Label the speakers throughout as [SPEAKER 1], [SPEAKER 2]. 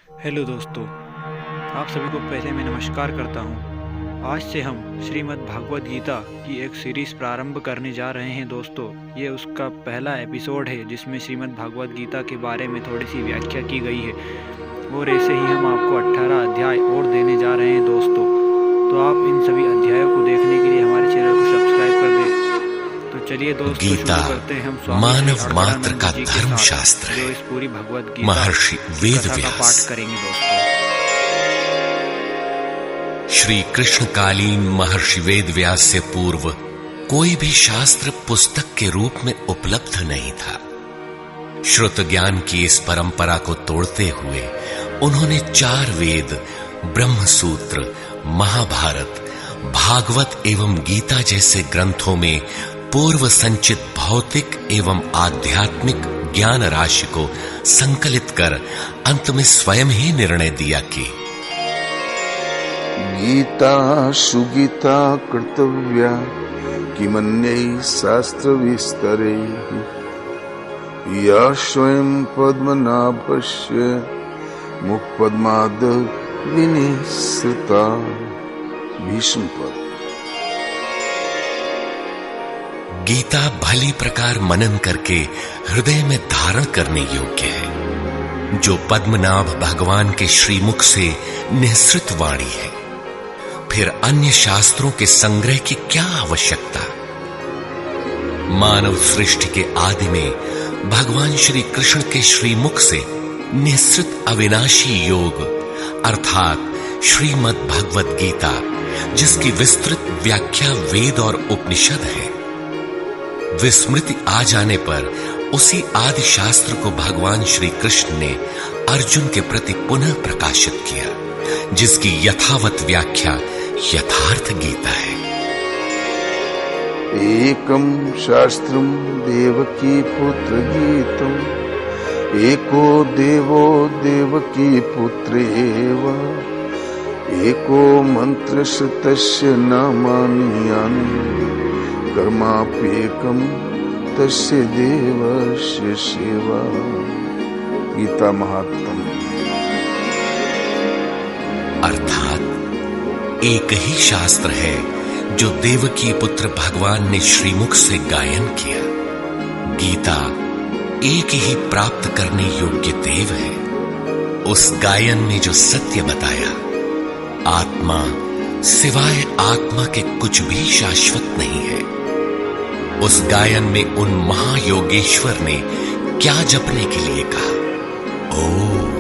[SPEAKER 1] Hello दोस्तों, आप सभी को पहले मैं नमस्कार करता हूँ। आज से हम श्रीमद् भागवत गीता की एक सीरीज़ प्रारंभ करने जा रहे हैं दोस्तों। ये उसका पहला एपिसोड है जिसमें श्रीमद् भागवत गीता के बारे में थोड़ी सी व्याख्या की गई है और ऐसे ही हम आपको 18 अध्याय और देने जा रहे हैं दोस्तों। तो आप इन सभी अध्यायों को देखने के लिए हमारे चैनल को सब्सक्राइब कर दें। तो चलिए दोस्तों, शुरू करते हैं हम स्वामी
[SPEAKER 2] मानव मात्र का धर्म शास्त्र है।
[SPEAKER 1] जो इस पूरी भगवत गीता
[SPEAKER 2] महर्षि वेद
[SPEAKER 1] का पाठ करेंगे दोस्तों।
[SPEAKER 2] श्री कृष्णकालीन महर्षि वेद व्यास से पूर्व कोई भी शास्त्र पुस्तक के रूप में उपलब्ध नहीं था। श्रुत ज्ञान की इस परंपरा को तोड़ते हुए उन्होंने 4 वेद, ब्रह्म सूत्र, महाभारत, भागवत एवं गीता जैसे ग्रंथों में पूर्व संचित भौतिक एवं आध्यात्मिक ज्ञान राशि को संकलित कर अंत में स्वयं ही निर्णय दिया कि
[SPEAKER 3] गीता सुगीता कर्तव्या किमन्यै शास्त्र विस्तरैः या स्वयं पद्मनाभस्य मुखपद्माद् विनिसृता। भीष्म पद।
[SPEAKER 2] गीता भली प्रकार मनन करके हृदय में धारण करने योग्य है, जो पद्मनाभ भगवान के श्रीमुख से निःसृत वाणी है। फिर अन्य शास्त्रों के संग्रह की क्या आवश्यकता? मानव सृष्टि के आदि में भगवान श्री कृष्ण के श्रीमुख से निःसृत अविनाशी योग अर्थात श्रीमद् भगवत गीता, जिसकी विस्तृत व्याख्या वेद और उपनिषद है, विस्मृति आ जाने पर उसी आदि शास्त्र को भगवान श्री कृष्ण ने अर्जुन के प्रति पुनः प्रकाशित किया, जिसकी यथावत व्याख्या यथार्थ गीता है।
[SPEAKER 3] एकम शास्त्रम देवकी पुत्र गीतम एको देवो देवकी पुत्रेव एको मंत्रस्य तस्य नामानि यानि कर्माप्येकम तस्य देवस्य सेवा। गीता महात्म।
[SPEAKER 2] अर्थात एक ही शास्त्र है जो देवकी पुत्र भगवान ने श्रीमुख से गायन किया। गीता एक ही प्राप्त करने योग्य देव है। उस गायन में जो सत्य बताया, आत्मा सिवाय आत्मा के कुछ भी शाश्वत नहीं है। उस गायन में उन महायोगेश्वर ने क्या जपने के लिए कहा? ओम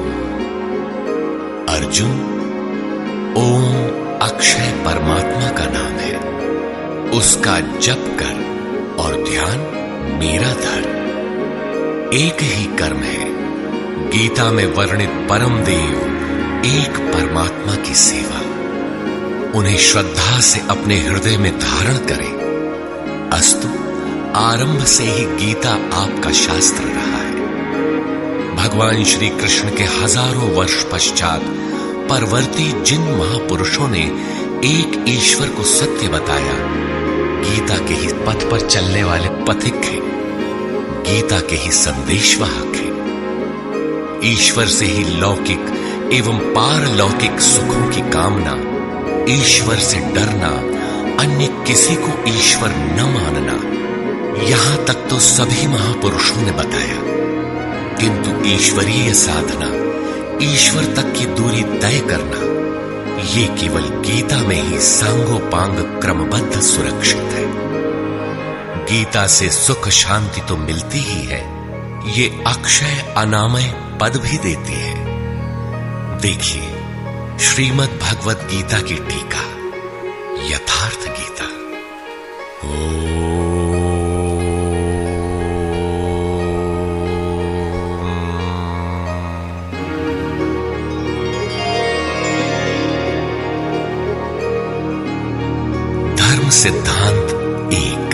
[SPEAKER 2] अर्जुन, ओम अक्षय परमात्मा का नाम है, उसका जप कर और ध्यान मेरा धर। एक ही कर्म है। गीता में वर्णित परम देव एक परमात्मा की सेवा। उन्हें श्रद्धा से अपने हृदय में धारण करें। अस्तु, आरंभ से ही गीता आपका शास्त्र रहा है। भगवान श्री कृष्ण के हजारों वर्ष पश्चात परवर्ती जिन महापुरुषों ने एक ईश्वर को सत्य बताया, गीता के ही पथ पर चलने वाले पथिक हैं, गीता के ही संदेशवाहक हैं। ईश्वर से ही लौकिक एवं पारलौकिक सुखों की कामना, ईश्वर से डरना, अन्य किसी को ईश्वर न मानना, यहां तक तो सभी महापुरुषों ने बताया। किंतु ईश्वरीय साधना, ईश्वर तक की दूरी तय करना, ये केवल गीता में ही सांगोपांग क्रमबद्ध सुरक्षित है। गीता से सुख शांति तो मिलती ही है, ये अक्षय अनामय पद भी देती है। देखिए श्रीमद् भगवत गीता की टीका, यथार्थ गीता। धर्म सिद्धांत 1।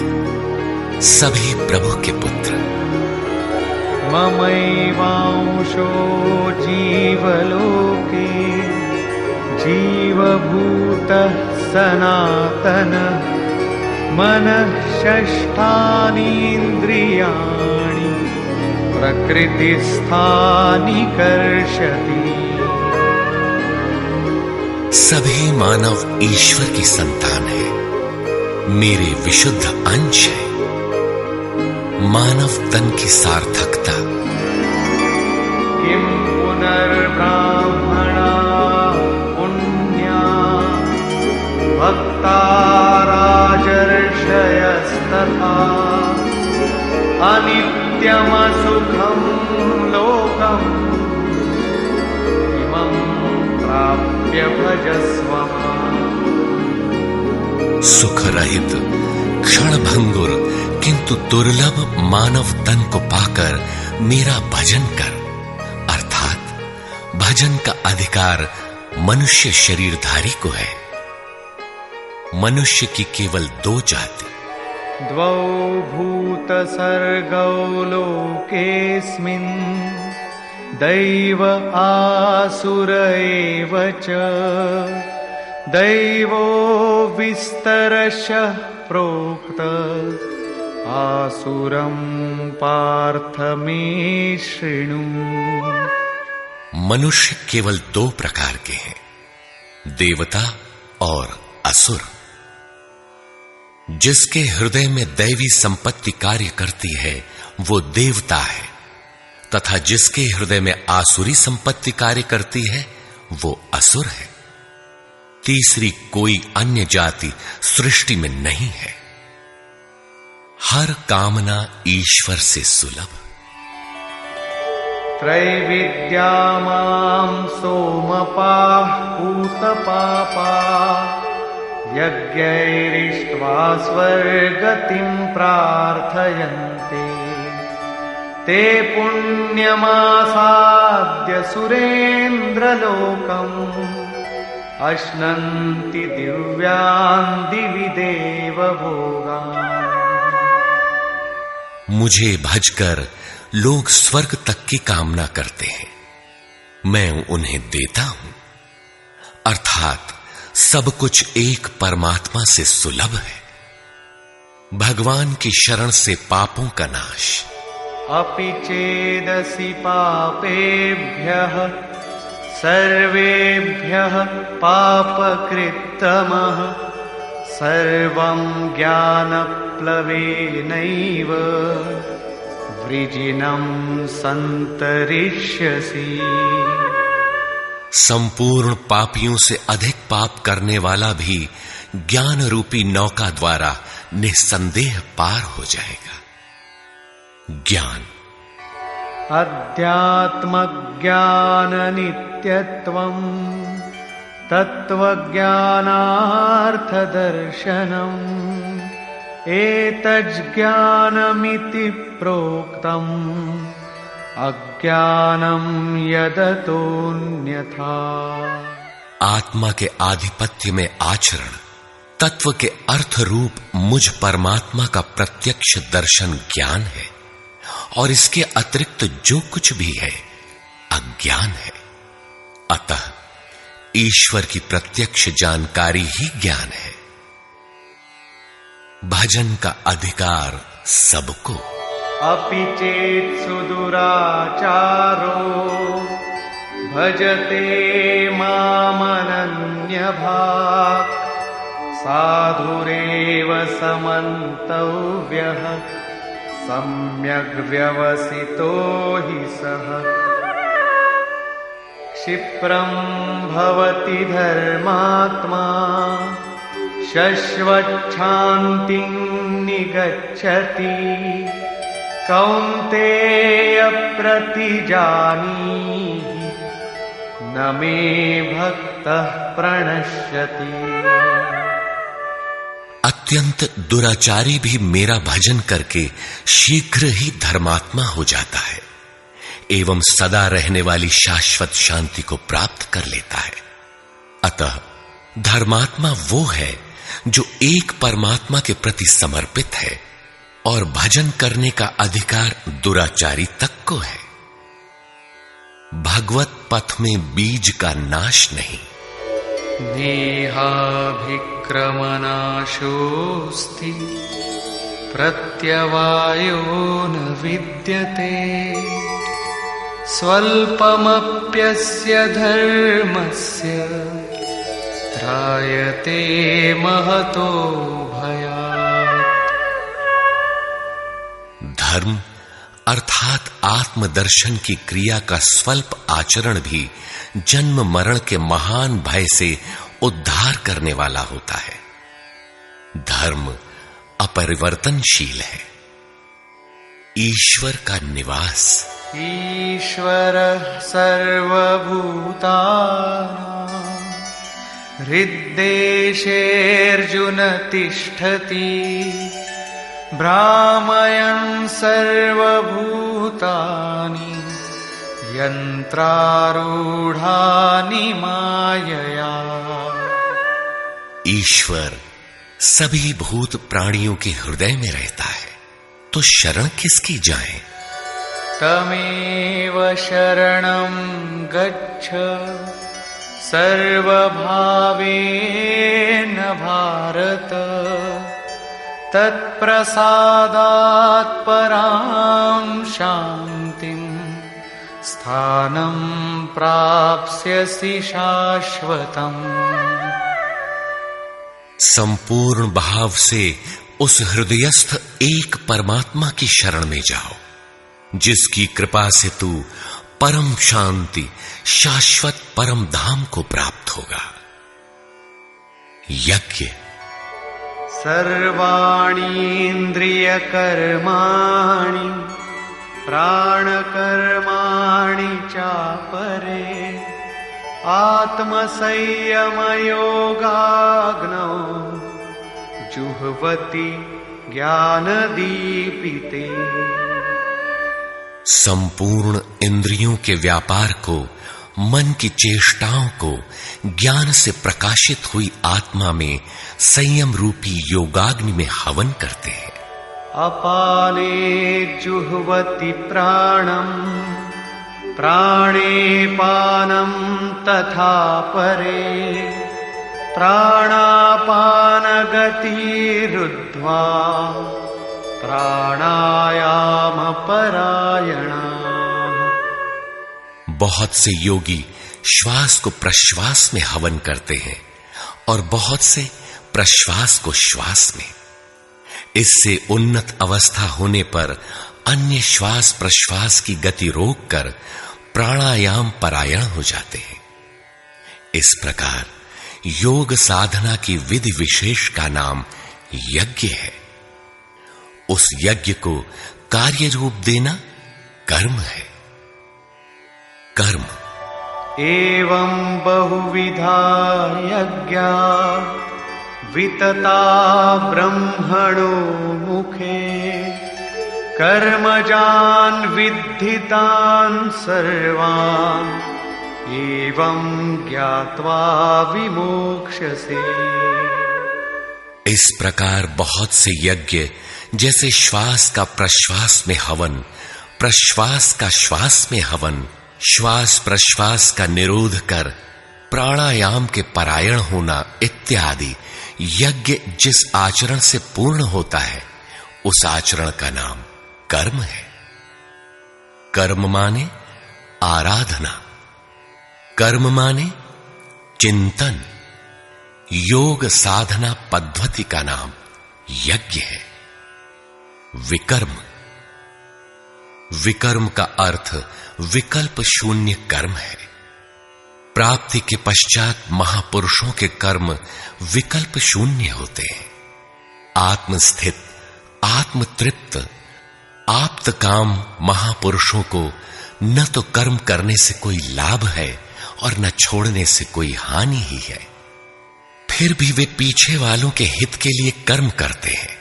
[SPEAKER 2] सभी प्रभु के पुत्र।
[SPEAKER 4] ममैवांशो जीवलोके जीवभूतः सनातनः मनः षष्ठानीन्द्रियाणि प्रकृतिस्थानि कर्षति।
[SPEAKER 2] सभी मानव ईश्वर की संतान है, मेरे विशुद्ध अंश है। मानव तन की सार्थकता।
[SPEAKER 4] किं पुनर्ब्राह्मणा पुण्या भक्ता राजर्षयस्तथा अनित्यमसुखं लोकम् इमं प्राप्य भजस्व माम्।
[SPEAKER 2] सुख रहित क्षण भंगुर किंतु दुर्लभ मानव तन को पाकर मेरा भजन कर। अर्थात भजन का अधिकार मनुष्य शरीरधारी को है। मनुष्य की केवल दो जाति।
[SPEAKER 4] द्वौ भूत सर्गौ लोकेऽस्मिन् दैव आसुर एव च। दैवो विस्तरशः प्रोक्त आसुरं पार्थ मे शृणु।
[SPEAKER 2] मनुष्य केवल दो प्रकार के हैं, देवता और असुर। जिसके हृदय में दैवी संपत्ति कार्य करती है वो देवता है, तथा जिसके हृदय में आसुरी संपत्ति कार्य करती है वो असुर है। तीसरी कोई अन्य जाति सृष्टि में नहीं है। हर कामना ईश्वर से सुलभ।
[SPEAKER 4] त्रैविद्या मां सोमपाः पूतपापाः यज्ञैरिष्ट्वा स्वर्गतिं प्रार्थयन्ते। ते पुण्यमासाद्य सुरेन्द्रलोकम् अश्नन्ति दिव्यान् दिवि देवभोगान्।
[SPEAKER 2] मुझे भजकर लोग स्वर्ग तक की कामना करते हैं, मैं उन्हें देता हूं। अर्थात सब कुछ एक परमात्मा से सुलभ है। भगवान की शरण से पापों का नाश।
[SPEAKER 4] अपि चेदसि पापेभ्यः सर्वेभ्यः पापकृत्तमः सर्वं ज्ञानप्लवेनैव वृजिनं सन्तरिष्यसि।
[SPEAKER 2] संपूर्ण पापियों से अधिक पाप करने वाला भी ज्ञान रूपी नौका द्वारा निस्संदेह पार हो जाएगा। ज्ञान।
[SPEAKER 4] अध्यात्मज्ञाननित्यत्वं तत्त्वज्ञानार्थदर्शनम् एतज्ज्ञानमिति प्रोक्तम् अज्ञानं यदतोऽन्यथा।
[SPEAKER 2] आत्मा के आधिपत्य में आचरण, तत्व के अर्थ रूप मुझ परमात्मा का प्रत्यक्ष दर्शन ज्ञान है, और इसके अतिरिक्त जो कुछ भी है अज्ञान है। अतः ईश्वर की प्रत्यक्ष जानकारी ही ज्ञान है। भजन का अधिकार सबको।
[SPEAKER 4] अपि चेत् सुदुराचारो भजते मामनन्यभाक् साधुरेव समन्तव्यः सम्यग् व्यवसितो हि सः। क्षिप्रं भवति धर्मात्मा शश्वच्छान्तिं निगच्छति कौन्तेय प्रतिजानीहि न मे भक्तः प्रणश्यति।
[SPEAKER 2] अत्यंत दुराचारी भी मेरा भजन करके शीघ्र ही धर्मात्मा हो जाता है एवं सदा रहने वाली शाश्वत शांति को प्राप्त कर लेता है। अतः धर्मात्मा वो है जो एक परमात्मा के प्रति समर्पित है, और भजन करने का अधिकार दुराचारी तक को है। भगवत पथ में बीज का नाश नहीं।
[SPEAKER 4] नेहाभिक्रमनाशोऽस्ति प्रत्यवायो न विद्यते स्वल्पमप्यस्य धर्मस्य त्रायते महतो भयात्।
[SPEAKER 2] धर्म अर्थात आत्मदर्शन की क्रिया का स्वल्प आचरण भी जन्म मरण के महान भय से उद्धार करने वाला होता है। धर्म अपरिवर्तनशील है। ईश्वर का निवास।
[SPEAKER 4] ईश्वर सर्वभूतानां हृद्देशेऽर्जुन तिष्ठति भ्रामयन् सर्वभूतानि यन्त्रारूढानि मायया।
[SPEAKER 2] ईश्वर सभी भूत प्राणियों के हृदय में रहता है, तो शरण किसकी जाएं?
[SPEAKER 4] तमेव शरणं गच्छ सर्वभावेन भारत तत्प्रसादात् परां शान्तिं स्थानं प्राप्स्यसि शाश्वतम्।
[SPEAKER 2] संपूर्ण भाव से उस हृदयस्थ एक परमात्मा की शरण में जाओ, जिसकी कृपा से तू परम शांति शाश्वत परम धाम को प्राप्त होगा। यज्ञ।
[SPEAKER 4] सर्वाणीन्द्रियकर्माणि प्राणकर्माणि चापरे आत्मसंयमयोगाग्नौ जुह्वति ज्ञानदीपिते।
[SPEAKER 2] संपूर्ण इंद्रियों के व्यापार को, मन की चेष्टाओं को ज्ञान से प्रकाशित हुई आत्मा में संयम रूपी योगाग्नि में हवन करते हैं।
[SPEAKER 4] अपाने जुह्वति प्राणं प्राणे पानं तथा परे प्राणापानगतिरुद्ध्वा प्राणायाम परायणा।
[SPEAKER 2] बहुत से योगी श्वास को प्रश्वास में हवन करते हैं और बहुत से प्रश्वास को श्वास में। इससे उन्नत अवस्था होने पर अन्य श्वास प्रश्वास की गति रोककर प्राणायाम परायण हो जाते हैं। इस प्रकार योग साधना की विधि विशेष का नाम यज्ञ है। उस यज्ञ को कार्य रूप देना कर्म है। कर्म।
[SPEAKER 4] एवं बहुविधा यज्ञा वितता ब्रह्मणो मुखे कर्मजान् विद्धितान् सर्वान् एवं ज्ञात्वा विमोक्ष्यसे।
[SPEAKER 2] इस प्रकार बहुत से यज्ञ जैसे श्वास का प्रश्वास में हवन, प्रश्वास का श्वास में हवन, श्वास प्रश्वास का निरोध कर प्राणायाम के परायण होना इत्यादि यज्ञ जिस आचरण से पूर्ण होता है, उस आचरण का नाम कर्म है। कर्म माने आराधना, कर्म माने चिंतन। योग साधना पद्धति का नाम यज्ञ है। विकर्म। विकर्म का अर्थ विकल्प शून्य कर्म है। प्राप्ति के पश्चात महापुरुषों के कर्म विकल्प शून्य होते हैं। आत्मस्थित, आत्मतृप्त, आप्त काम महापुरुषों को न तो कर्म करने से कोई लाभ है और न छोड़ने से कोई हानि ही है। फिर भी वे पीछे वालों के हित के लिए कर्म करते हैं।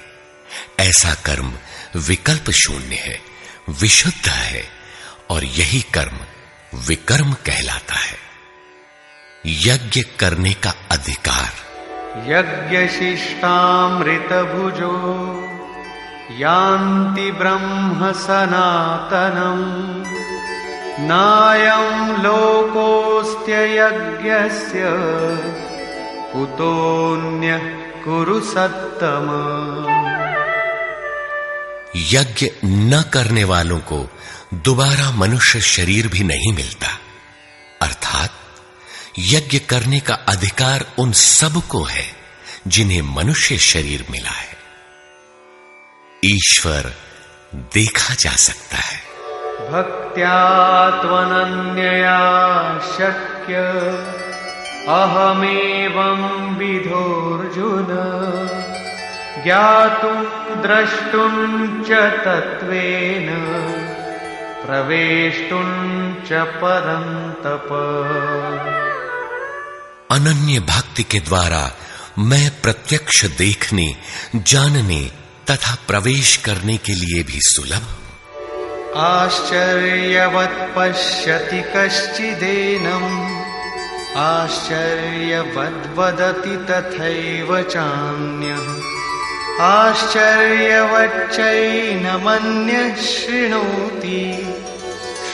[SPEAKER 2] ऐसा कर्म विकल्प शून्य है, विशुद्ध है, और यही कर्म विकर्म कहलाता है। यज्ञ करने का अधिकार।
[SPEAKER 4] यज्ञ शिष्टामृत भुजो यान्ति ब्रह्म सनातनम् नायं लोकोऽस्त्य यज्ञस्य कुतोऽन्यः कुरु सत्तम।
[SPEAKER 2] यज्ञ न करने वालों को दोबारा मनुष्य शरीर भी नहीं मिलता। अर्थात यज्ञ करने का अधिकार उन सबको है जिन्हें मनुष्य शरीर मिला है। ईश्वर देखा जा सकता है।
[SPEAKER 4] भक्त्या त्वनन्यया शक्य अहमेवं विधोऽर्जुन ज्ञातुं द्रष्टुं च तत्त्वेन प्रवेष्टुं च परन्तप।
[SPEAKER 2] अनन्य भक्ति के द्वारा मैं प्रत्यक्ष देखने, जानने तथा प्रवेश करने के लिए भी सुलभ हूं।
[SPEAKER 4] आश्चर्यवत् पश्यति कश्चिदेनम् आश्चर्यवद् वदति तथैव चान्यः आश्चर्यवच्चैनमन्यः शृणोति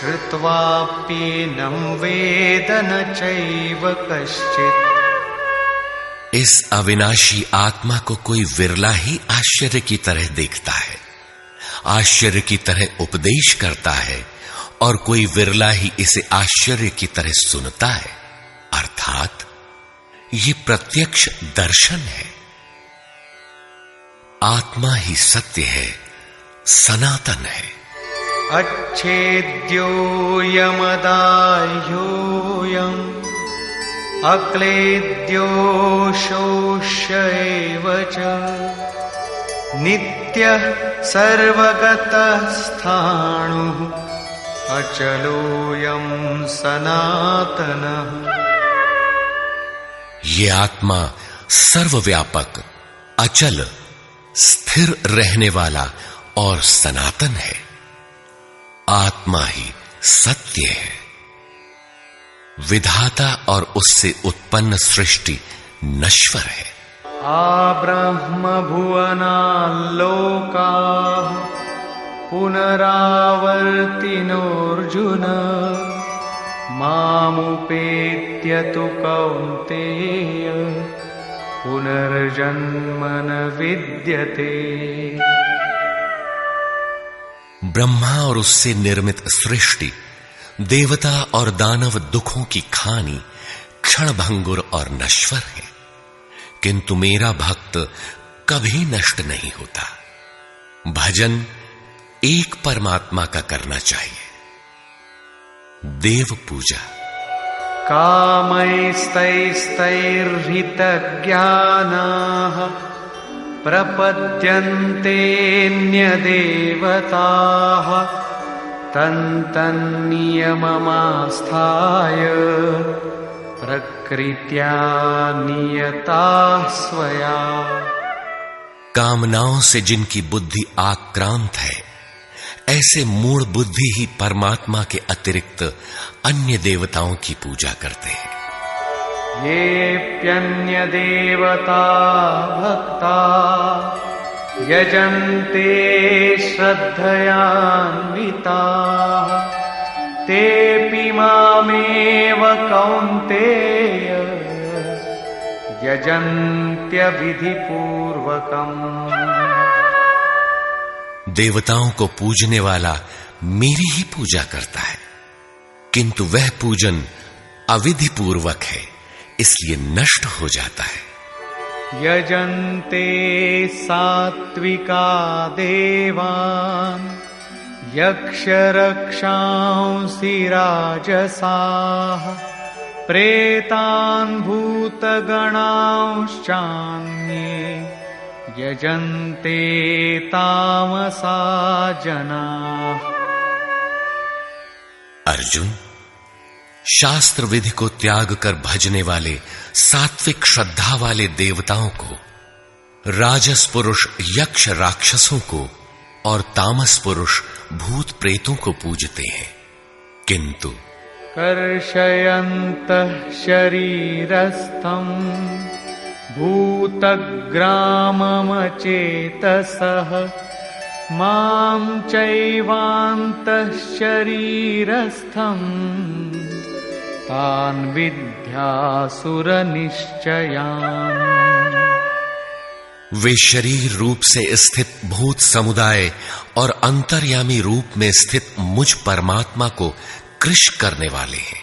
[SPEAKER 4] श्रुत्वाप्येनं वेद न चैव कश्चित्।
[SPEAKER 2] इस अविनाशी आत्मा को कोई विरला ही आश्चर्य की तरह देखता है, आश्चर्य की तरह उपदेश करता है, और कोई विरला ही इसे आश्चर्य की तरह सुनता है। अर्थात ये प्रत्यक्ष दर्शन है। आत्मा ही सत्य है, सनातन है।
[SPEAKER 4] अच्छेद्योऽयमदाह्योऽयम् अक्लेद्यो शोष्य एव च नित्यः सर्वगतः स्थाणुः अचलोऽयं सनातनः।
[SPEAKER 2] ये आत्मा सर्वव्यापक, अचल, स्थिर रहने वाला और सनातन है। आत्मा ही सत्य है। विधाता और उससे उत्पन्न सृष्टि नश्वर है।
[SPEAKER 4] आब्रह्म भुवनाल्लोकाः पुनरावर्तिनोऽर्जुन मामुपेत्य तु कौन्तेय पुनर्जन्म न विद्यते।
[SPEAKER 2] ब्रह्मा और उससे निर्मित सृष्टि, देवता और दानव दुखों की खानी क्षणभंगुर और नश्वर है, किंतु मेरा भक्त कभी नष्ट नहीं होता। भजन एक परमात्मा का करना चाहिए। देव पूजा।
[SPEAKER 4] कामैस्तैस्तैर्हितज्ञानाः प्रपद्यन्तेऽन्यदेवताः तन्तन्नियममास्थाय प्रकृत्या नियताः स्वया।
[SPEAKER 2] कामनाओं से जिनकी बुद्धि आक्रांत है, ऐसे मूढ़ बुद्धि ही परमात्मा के अतिरिक्त अन्य देवताओं की पूजा करते हैं।
[SPEAKER 4] येऽप्यन्यदेवता भक्ता यजन्ते श्रद्धयान्विताः तेऽपि मामेव कौन्तेय यजन्त्यविधिपूर्वकम्।
[SPEAKER 2] देवताओं को पूजने वाला मेरी ही पूजा करता है, किंतु वह पूजन अविधि पूर्वक है, इसलिए नष्ट हो जाता है।
[SPEAKER 4] यजन्ते सात्विका देवान् यक्षरक्षांसि राजसाः प्रेतान् भूतगणांश्चान्ये यजन्ते तामसा जनाः।
[SPEAKER 2] अर्जुन, शास्त्र विधि को त्याग कर भजने वाले सात्विक श्रद्धा वाले देवताओं को, राजस पुरुष यक्ष राक्षसों को और तामस पुरुष भूत प्रेतों को पूजते हैं, किंतु
[SPEAKER 4] कर्षयन्तः शरीरस्थम् भूतग्राममचेतसः मां चैवान्तः शरीरस्थम् तान् विद्यासुरनिश्चयान्।
[SPEAKER 2] वे शरीर रूप से स्थित भूत समुदाय और अंतर्यामी रूप में स्थित मुझ परमात्मा को कृश करने वाले हैं।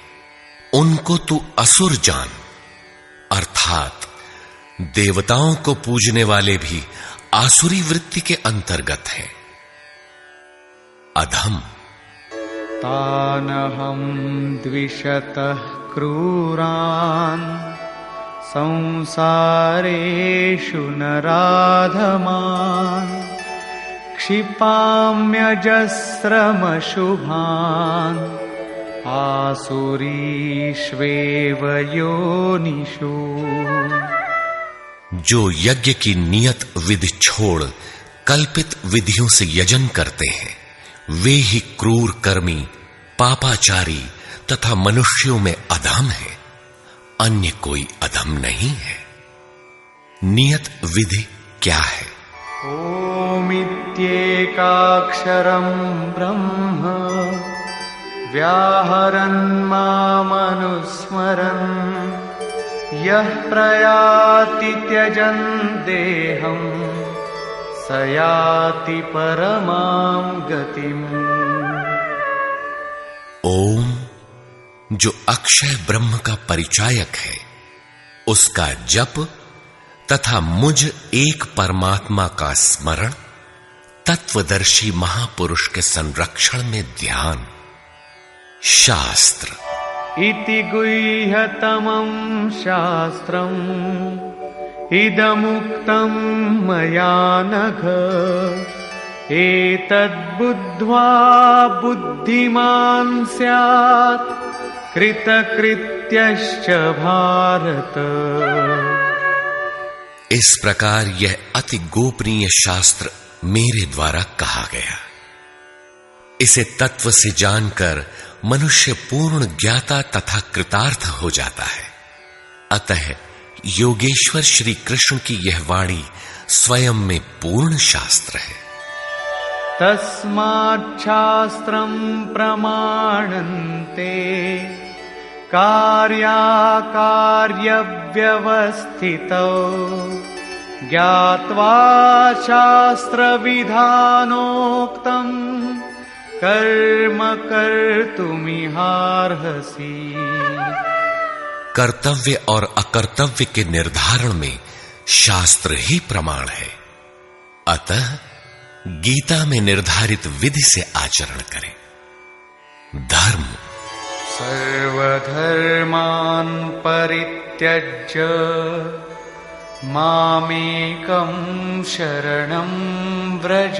[SPEAKER 2] उनको तू असुर जान, अर्थात देवताओं को पूजने वाले भी आसुरी वृत्ति के अंतर्गत हैं। अधम
[SPEAKER 4] तानहं द्विषतः क्रूरान् संसारेषु नराधमान् क्षिपाम्यजस्रमशुभान् आसुरीष्वेव योनिषु।
[SPEAKER 2] जो यज्ञ की नियत विधि छोड़ कल्पित विधियों से यजन करते हैं, वे ही क्रूर कर्मी, पापाचारी तथा मनुष्यों में अधम है। अन्य कोई अधम नहीं है। नियत विधि क्या है?
[SPEAKER 4] ओमित्येकाक्षरं ब्रह्म व्याहरन् मामनुस्मरन् यः प्रयाति त्यजन् देहं स याति परमां गतिम्।
[SPEAKER 2] ओम, जो अक्षय ब्रह्म का परिचायक है, उसका जप तथा मुझ एक परमात्मा का स्मरण, तत्वदर्शी महापुरुष के संरक्षण में ध्यान। शास्त्र
[SPEAKER 4] इति गुह्यतमं शास्त्रम् इदमुक्तं मया नघ एतद्बुद्ध्वा बुद्धिमान् स्यात् कृतकृत्यश्च भारत।
[SPEAKER 2] इस प्रकार यह अति गोपनीय शास्त्र मेरे द्वारा कहा गया। इसे तत्व से जानकर मनुष्य पूर्ण ज्ञाता तथा कृतार्थ हो जाता है। अतः योगेश्वर श्री कृष्ण की यह वाणी स्वयं में पूर्ण शास्त्र है।
[SPEAKER 4] तस्माच्छास्त्रं प्रमाणन्ते कार्याकार्यव्यवस्थितौ ज्ञात्वा शास्त्रविधानोक्तं कर्म कर्तुमिहार्हसि।
[SPEAKER 2] कर्तव्य और अकर्तव्य के निर्धारण में शास्त्र ही प्रमाण है। अतः गीता में निर्धारित विधि से आचरण करें। धर्म
[SPEAKER 4] सर्वधर्मान् परित्यज्य मामेकं शरणं व्रज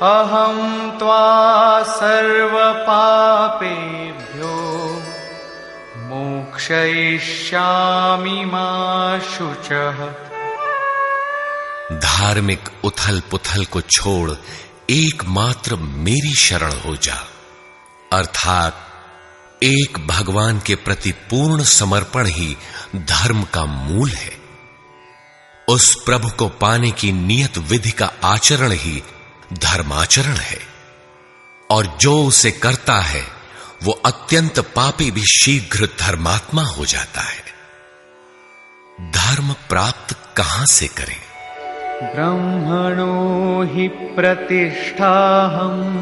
[SPEAKER 4] अहं त्वा सर्वपापेभ्यो मोक्षयिष्यामि मा शुचः।
[SPEAKER 2] धार्मिक उथल पुथल को छोड़ एकमात्र मेरी शरण हो जा, अर्थात एक भगवान के प्रति पूर्ण समर्पण ही धर्म का मूल है। उस प्रभु को पाने की नियत विधि का आचरण ही धर्माचरण है, और जो उसे करता है वो अत्यंत पापी भी शीघ्र धर्मात्मा हो जाता है। धर्म प्राप्त कहां से करें?
[SPEAKER 4] ब्रह्मणो हि प्रतिष्ठाहम्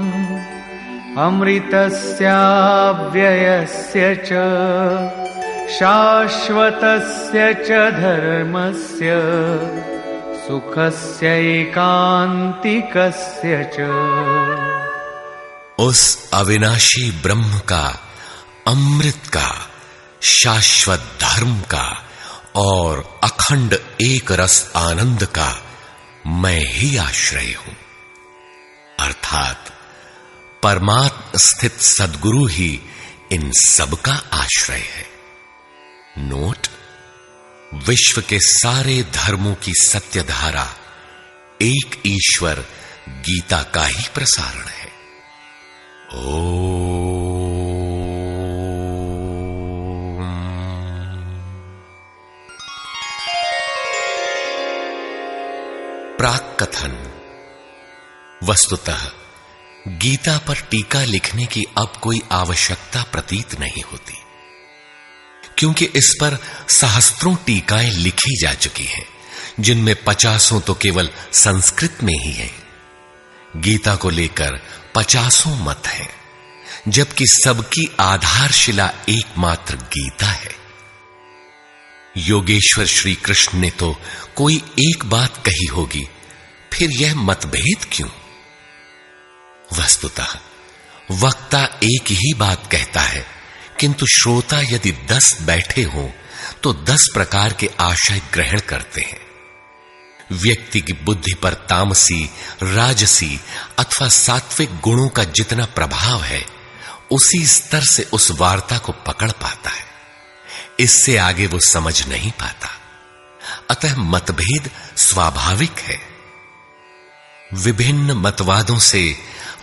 [SPEAKER 4] अमृतस्याव्ययस्य च शाश्वतस्य च धर्मस्य सुखस्यैकान्तिकस्य च।
[SPEAKER 2] उस अविनाशी ब्रह्म का, अमृत का, शाश्वत धर्म का और अखंड एक रस आनंद का मैं ही आश्रय हूं, अर्थात परमात्म स्थित सद्गुरु ही इन सब का आश्रय है। नोट: विश्व के सारे धर्मों की सत्य धारा एक ईश्वर गीता का ही प्रसारण है। ओम। प्राक कथन। वस्तुतः गीता पर टीका लिखने की अब कोई आवश्यकता प्रतीत नहीं होती, क्योंकि इस पर सहस्त्रों टीकाएं लिखी जा चुकी हैं, जिनमें 50 तो केवल संस्कृत में ही है। गीता को लेकर 50 मत हैं, जबकि सबकी आधारशिला एकमात्र गीता है। योगेश्वर श्री कृष्ण ने तो कोई एक बात कही होगी, फिर यह मतभेद क्यों? वस्तुतः वक्ता एक ही बात कहता है, किंतु श्रोता यदि 10 बैठे हों तो 10 प्रकार के आशय ग्रहण करते हैं। व्यक्ति की बुद्धि पर तामसी, राजसी अथवा सात्विक गुणों का जितना प्रभाव है, उसी स्तर से उस वार्ता को पकड़ पाता है, इससे आगे वो समझ नहीं पाता। अतः मतभेद स्वाभाविक है। विभिन्न मतवादों से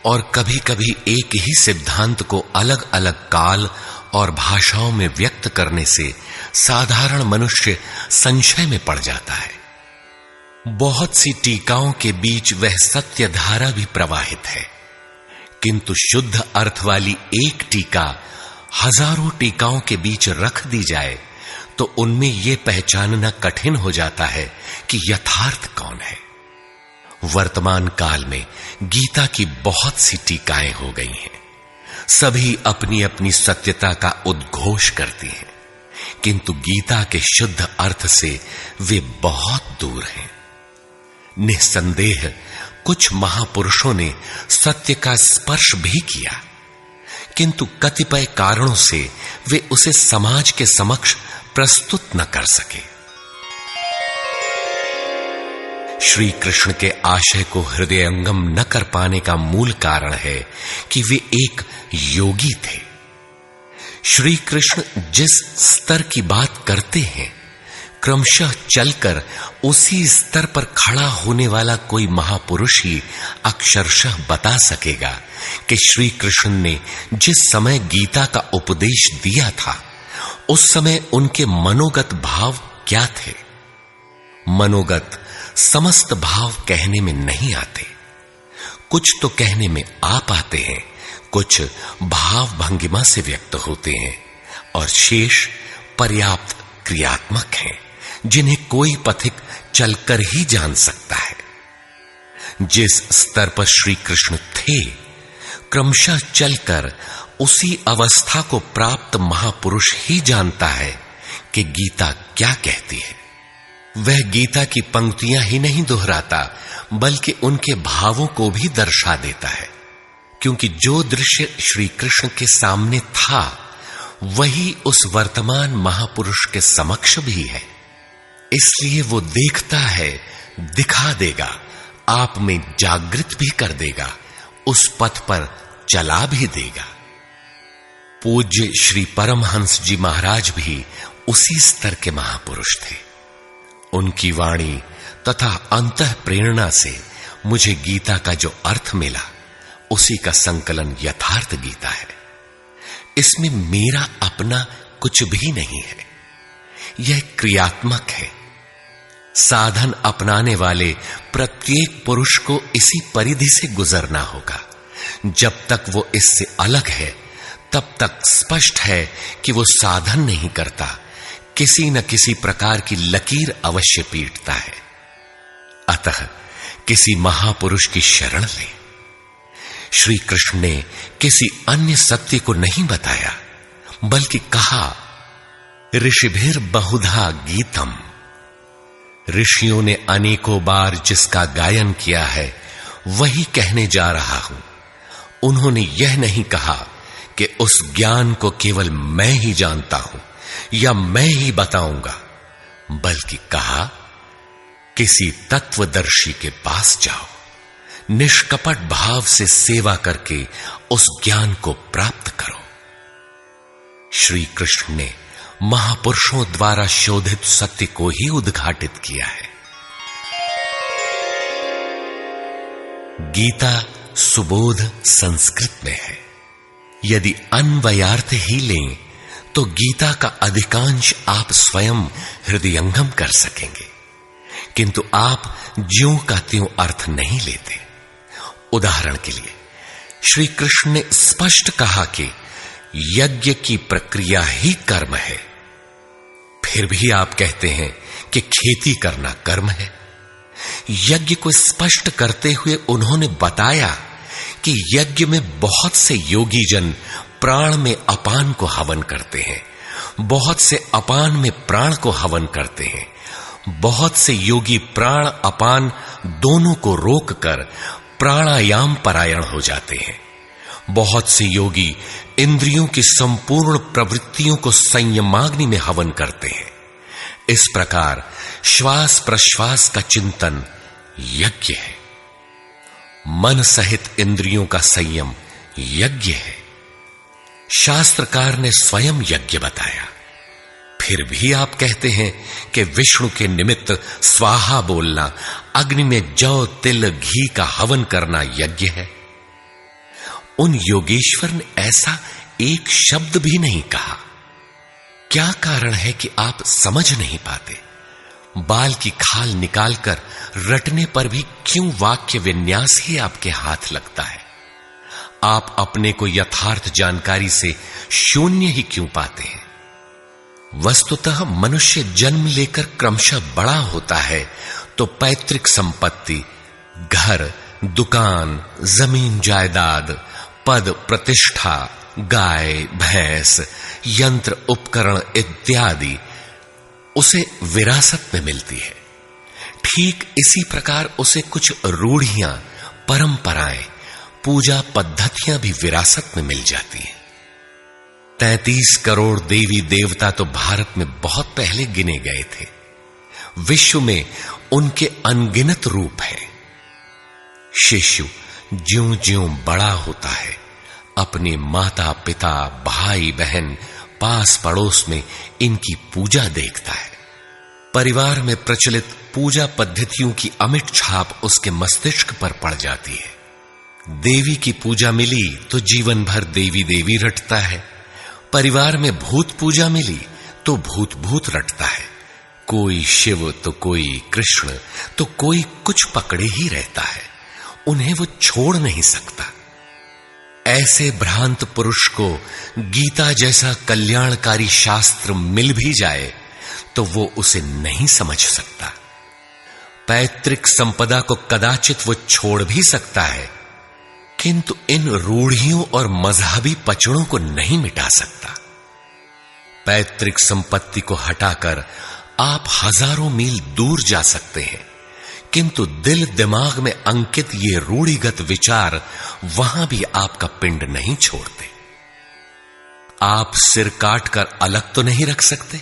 [SPEAKER 2] और कभी कभी एक ही सिद्धांत को अलग अलग काल और भाषाओं में व्यक्त करने से साधारण मनुष्य संशय में पड़ जाता है। बहुत सी टीकाओं के बीच वह सत्य धारा भी प्रवाहित है, किंतु शुद्ध अर्थ वाली एक टीका हजारों टीकाओं के बीच रख दी जाए तो उनमें यह पहचानना कठिन हो जाता है कि यथार्थ कौन है। वर्तमान काल में गीता की बहुत सी टीकाएं हो गई हैं। सभी अपनी अपनी सत्यता का उद्घोष करती हैं, किंतु गीता के शुद्ध अर्थ से वे बहुत दूर हैं। निस्संदेह कुछ महापुरुषों ने सत्य का स्पर्श भी किया, किंतु कतिपय कारणों से वे उसे समाज के समक्ष प्रस्तुत न कर सके। श्री कृष्ण के आशय को हृदयंगम न कर पाने का मूल कारण है कि वे एक योगी थे। श्री कृष्ण जिस स्तर की बात करते हैं, क्रमशः चलकर उसी स्तर पर खड़ा होने वाला कोई महापुरुष ही अक्षरशः बता सकेगा कि श्री कृष्ण ने जिस समय गीता का उपदेश दिया था, उस समय उनके मनोगत भाव क्या थे। मनोगत समस्त भाव कहने में नहीं आते, कुछ तो कहने में आ पाते हैं, कुछ भाव भंगिमा से व्यक्त होते हैं, और शेष पर्याप्त क्रियात्मक हैं, जिन्हें कोई पथिक चलकर ही जान सकता है। जिस स्तर पर श्री कृष्ण थे, क्रमशः चलकर उसी अवस्था को प्राप्त महापुरुष ही जानता है कि गीता क्या कहती है। वह गीता की पंक्तियां ही नहीं दोहराता, बल्कि उनके भावों को भी दर्शा देता है, क्योंकि जो दृश्य श्री कृष्ण के सामने था, वही उस वर्तमान महापुरुष के समक्ष भी है। इसलिए वो देखता है, दिखा देगा, आप में जागृत भी कर देगा, उस पथ पर चला भी देगा। पूज्य श्री परमहंस जी महाराज भी उसी स्तर के महापुरुष थे। उनकी वाणी तथा अंतः प्रेरणा से मुझे गीता का जो अर्थ मिला, उसी का संकलन यथार्थ गीता है। इसमें मेरा अपना कुछ भी नहीं है, यह क्रियात्मक है। साधन अपनाने वाले प्रत्येक पुरुष को इसी परिधि से गुजरना होगा। जब तक वो इससे अलग है, तब तक स्पष्ट है कि वो साधन नहीं करता, किसी न किसी प्रकार की लकीर अवश्य पीटता है। अतः किसी महापुरुष की शरण ले। श्री कृष्ण ने किसी अन्य सत्य को नहीं बताया, बल्कि कहा, ऋषिभिर बहुधा गीतम। ऋषियों ने अनेकों बार जिसका गायन किया है, वही कहने जा रहा हूं। उन्होंने यह नहीं कहा कि उस ज्ञान को केवल मैं ही जानता हूं या मैं ही बताऊंगा, बल्कि कहा, किसी तत्वदर्शी के पास जाओ, निष्कपट भाव से सेवा करके उस ज्ञान को प्राप्त करो। श्री कृष्ण ने महापुरुषों द्वारा शोधित सत्य को ही उद्घाटित किया है। गीता सुबोध संस्कृत में है। यदि अन्वयार्थ ही लें तो गीता का अधिकांश आप स्वयं हृदयंगम कर सकेंगे, किंतु आप ज्यों का त्यों अर्थ नहीं लेते। उदाहरण के लिए श्री कृष्ण ने स्पष्ट कहा कि यज्ञ की प्रक्रिया ही कर्म है, फिर भी आप कहते हैं कि खेती करना कर्म है। यज्ञ को स्पष्ट करते हुए उन्होंने बताया कि यज्ञ में बहुत से योगी जन प्राण में अपान को हवन करते हैं, बहुत से अपान में प्राण को हवन करते हैं। बहुत से योगी प्राण अपान दोनों को रोककर प्राणायाम परायण हो जाते हैं। बहुत से योगी इंद्रियों की संपूर्ण प्रवृत्तियों को संयमाग्नि में हवन करते हैं। इस प्रकार श्वास प्रश्वास का चिंतन यज्ञ है। मन सहित इंद्रियों का संयम यज्ञ है। शास्त्रकार ने स्वयं यज्ञ बताया, फिर भी आप कहते हैं कि विष्णु के निमित्त स्वाहा बोलना, अग्नि में जौ तिल घी का हवन करना यज्ञ है। उन योगेश्वर ने ऐसा एक शब्द भी नहीं कहा। क्या कारण है कि आप समझ नहीं पाते? बाल की खाल निकालकर रटने पर भी क्यों वाक्य विन्यास ही आपके हाथ लगता है? आप अपने को यथार्थ जानकारी से शून्य ही क्यों पाते हैं? वस्तुतः मनुष्य जन्म लेकर क्रमशः बड़ा होता है तो पैतृक संपत्ति, घर, दुकान, जमीन जायदाद, पद प्रतिष्ठा, गाय भैंस, यंत्र उपकरण इत्यादि उसे विरासत में मिलती है। ठीक इसी प्रकार उसे कुछ रूढ़ियां, परंपराएं, पूजा पद्धतियां भी विरासत में मिल जाती हैं। 33 करोड़ देवी देवता तो भारत में बहुत पहले गिने गए थे। विश्व में उनके अनगिनत रूप हैं। शिशु ज्यों ज्यों बड़ा होता है, अपने माता पिता, भाई बहन, पास पड़ोस में इनकी पूजा देखता है। परिवार में प्रचलित पूजा पद्धतियों की अमिट छाप उसके मस्तिष्क पर पड़ जाती है। देवी की पूजा मिली तो जीवन भर देवी देवी रटता है। परिवार में भूत पूजा मिली तो भूत भूत रटता है। कोई शिव तो कोई कृष्ण तो कोई कुछ पकड़े ही रहता है। उन्हें वो छोड़ नहीं सकता। ऐसे भ्रांत पुरुष को गीता जैसा कल्याणकारी शास्त्र मिल भी जाए तो वो उसे नहीं समझ सकता। पैतृक संपदा को कदाचित वो छोड़ भी सकता है, किंतु इन रूढ़ियों और मजहबी पचड़ों को नहीं मिटा सकता। पैतृक संपत्ति को हटाकर आप हजारों मील दूर जा सकते हैं, किंतु दिल दिमाग में अंकित ये रूढ़िगत विचार वहां भी आपका पिंड नहीं छोड़ते। आप सिर काटकर अलग तो नहीं रख सकते।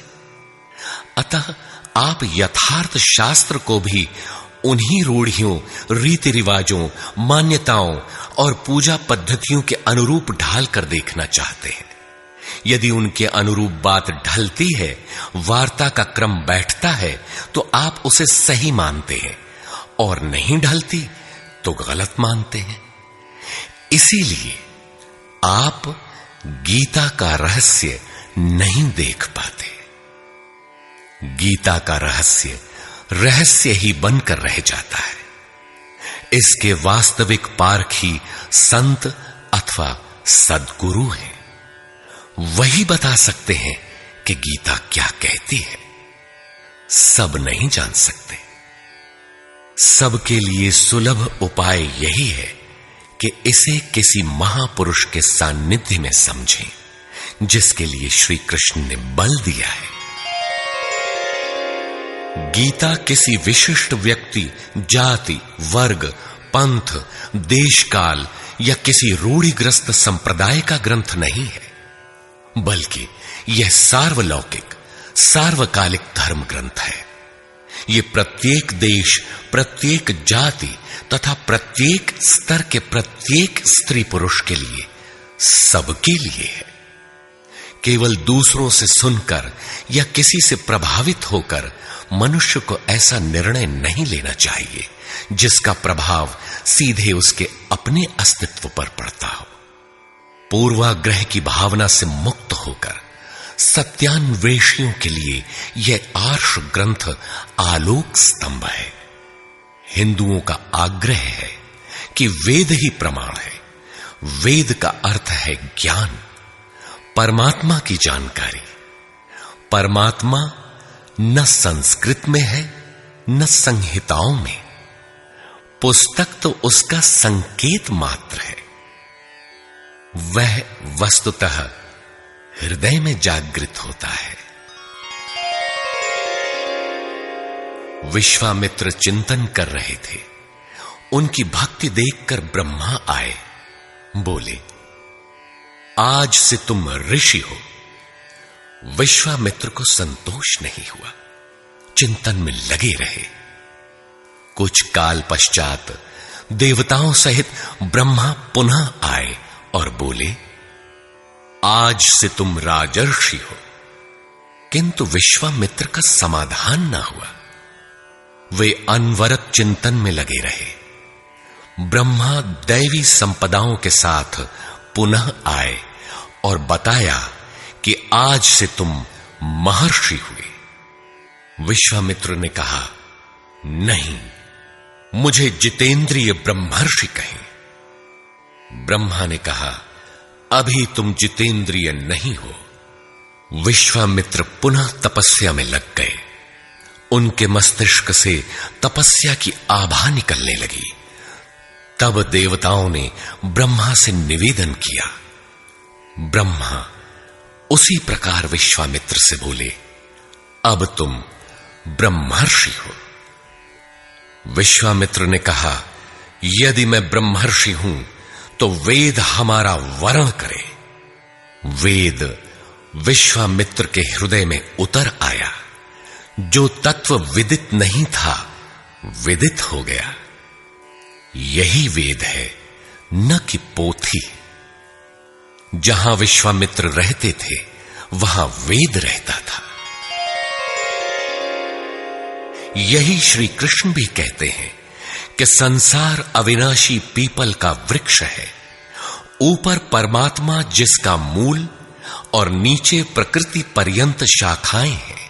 [SPEAKER 2] अतः आप यथार्थ शास्त्र को भी उन्हीं रूढ़ियों, रीति रिवाजों, मान्यताओं और पूजा पद्धतियों के अनुरूप ढाल कर देखना चाहते हैं। यदि उनके अनुरूप बात ढलती है, वार्ता का क्रम बैठता है, तो आप उसे सही मानते हैं, और नहीं ढलती तो गलत मानते हैं। इसीलिए आप गीता का रहस्य नहीं देख पाते। गीता का रहस्य रहस्य ही बनकर रह जाता है। इसके वास्तविक पारखी संत अथवा सद्गुरु हैं। वही बता सकते हैं कि गीता क्या कहती है। सब नहीं जान सकते। सबके लिए सुलभ उपाय यही है कि इसे किसी महापुरुष के सान्निध्य में समझें, जिसके लिए श्री कृष्ण ने बल दिया है। गीता किसी विशिष्ट व्यक्ति, जाति, वर्ग, पंथ, देश काल या किसी रूढ़िग्रस्त संप्रदाय का ग्रंथ नहीं है, बल्कि यह सार्वलौकिक, सार्वकालिक धर्म ग्रंथ है। यह प्रत्येक देश, प्रत्येक जाति तथा प्रत्येक स्तर के प्रत्येक स्त्री पुरुष के लिए, सबके लिए है। केवल दूसरों से सुनकर या किसी से प्रभावित होकर मनुष्य को ऐसा निर्णय नहीं लेना चाहिए जिसका प्रभाव सीधे उसके अपने अस्तित्व पर पड़ता हो। पूर्वाग्रह की भावना से मुक्त होकर सत्यान्वेषियों के लिए यह आर्ष ग्रंथ आलोक स्तंभ है। हिंदुओं का आग्रह है कि वेद ही प्रमाण है। वेद का अर्थ है ज्ञान, परमात्मा की जानकारी। परमात्मा न संस्कृत में है न संहिताओं में। पुस्तक तो उसका संकेत मात्र है। वह वस्तुतः हृदय में जागृत होता है। विश्वामित्र चिंतन कर रहे थे। उनकी भक्ति देखकर ब्रह्मा आए। बोले, आज से तुम ऋषि हो। विश्वामित्र को संतोष नहीं हुआ, चिंतन में लगे रहे। कुछ काल पश्चात देवताओं सहित ब्रह्मा पुनः आए और बोले, आज से तुम राजर्षि हो। किंतु विश्वामित्र का समाधान न हुआ। वे अनवरत चिंतन में लगे रहे। ब्रह्मा दैवी संपदाओं के साथ पुनः आए और बताया कि आज से तुम महर्षि हुए। विश्वामित्र ने कहा, नहीं, मुझे जितेंद्रिय ब्रह्मर्षि कहें। ब्रह्मा ने कहा, अभी तुम जितेंद्रिय नहीं हो। विश्वामित्र पुनः तपस्या में लग गए। उनके मस्तिष्क से तपस्या की आभा निकलने लगी। तब देवताओं ने ब्रह्मा से निवेदन किया। ब्रह्मा उसी प्रकार विश्वामित्र से बोले, अब तुम ब्रह्मर्षि हो। विश्वामित्र ने कहा, यदि मैं ब्रह्मर्षि हूं तो वेद हमारा वर्ण करे। वेद विश्वामित्र के हृदय में उतर आया। जो तत्व विदित नहीं था, विदित हो गया। यही वेद है, न कि पोथी। जहां विश्वामित्र रहते थे, वहां वेद रहता था। यही श्री कृष्ण भी कहते हैं कि संसार अविनाशी पीपल का वृक्ष है। ऊपर परमात्मा जिसका मूल और नीचे प्रकृति पर्यंत शाखाएं हैं।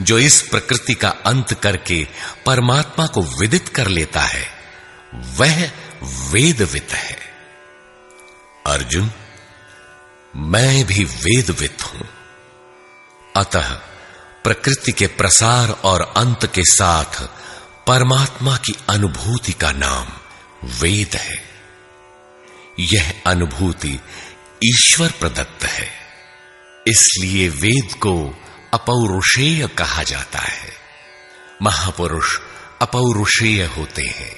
[SPEAKER 2] जो इस प्रकृति का अंत करके परमात्मा को विदित कर लेता है, वह वेदवित है। अर्जुन, मैं भी वेदवित हूं। अतः प्रकृति के प्रसार और अंत के साथ परमात्मा की अनुभूति का नाम वेद है। यह अनुभूति ईश्वर प्रदत्त है। इसलिए वेद को अपौरुषेय कहा जाता है। महापुरुष अपौरुषेय होते हैं।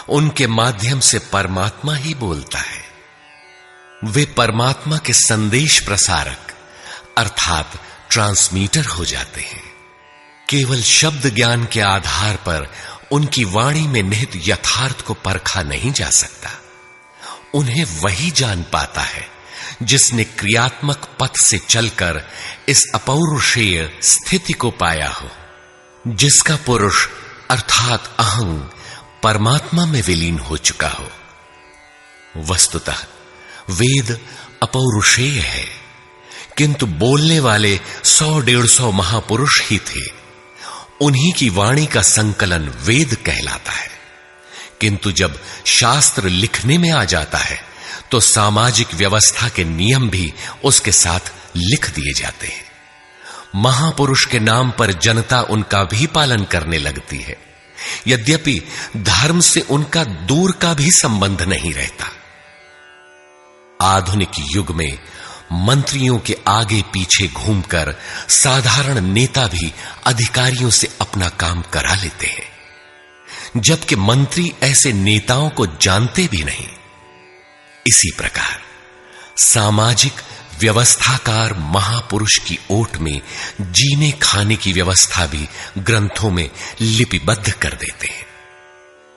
[SPEAKER 2] उनके माध्यम से परमात्मा ही बोलता है। वे परमात्मा के संदेश प्रसारक अर्थात ट्रांसमीटर हो जाते हैं। केवल शब्द ज्ञान के आधार पर उनकी वाणी में निहित यथार्थ को परखा नहीं जा सकता। उन्हें वही जान पाता है जिसने क्रियात्मक पथ से चलकर इस अपौरुषेय स्थिति को पाया हो, जिसका पुरुष अर्थात अहं परमात्मा में विलीन हो चुका हो। वस्तुतः वेद अपौरुषेय है, किंतु बोलने वाले 100-150 महापुरुष ही थे। उन्हीं की वाणी का संकलन वेद कहलाता है। किंतु जब शास्त्र लिखने में आ जाता है तो सामाजिक व्यवस्था के नियम भी उसके साथ लिख दिए जाते हैं। महापुरुष के नाम पर जनता उनका भी पालन करने लगती है, यद्यपि धर्म से उनका दूर का भी संबंध नहीं रहता। आधुनिक युग में मंत्रियों के आगे पीछे घूमकर साधारण नेता भी अधिकारियों से अपना काम करा लेते हैं, जबकि मंत्री ऐसे नेताओं को जानते भी नहीं। इसी प्रकार सामाजिक व्यवस्थाकार महापुरुष की ओट में जीने खाने की व्यवस्था भी ग्रंथों में लिपिबद्ध कर देते हैं।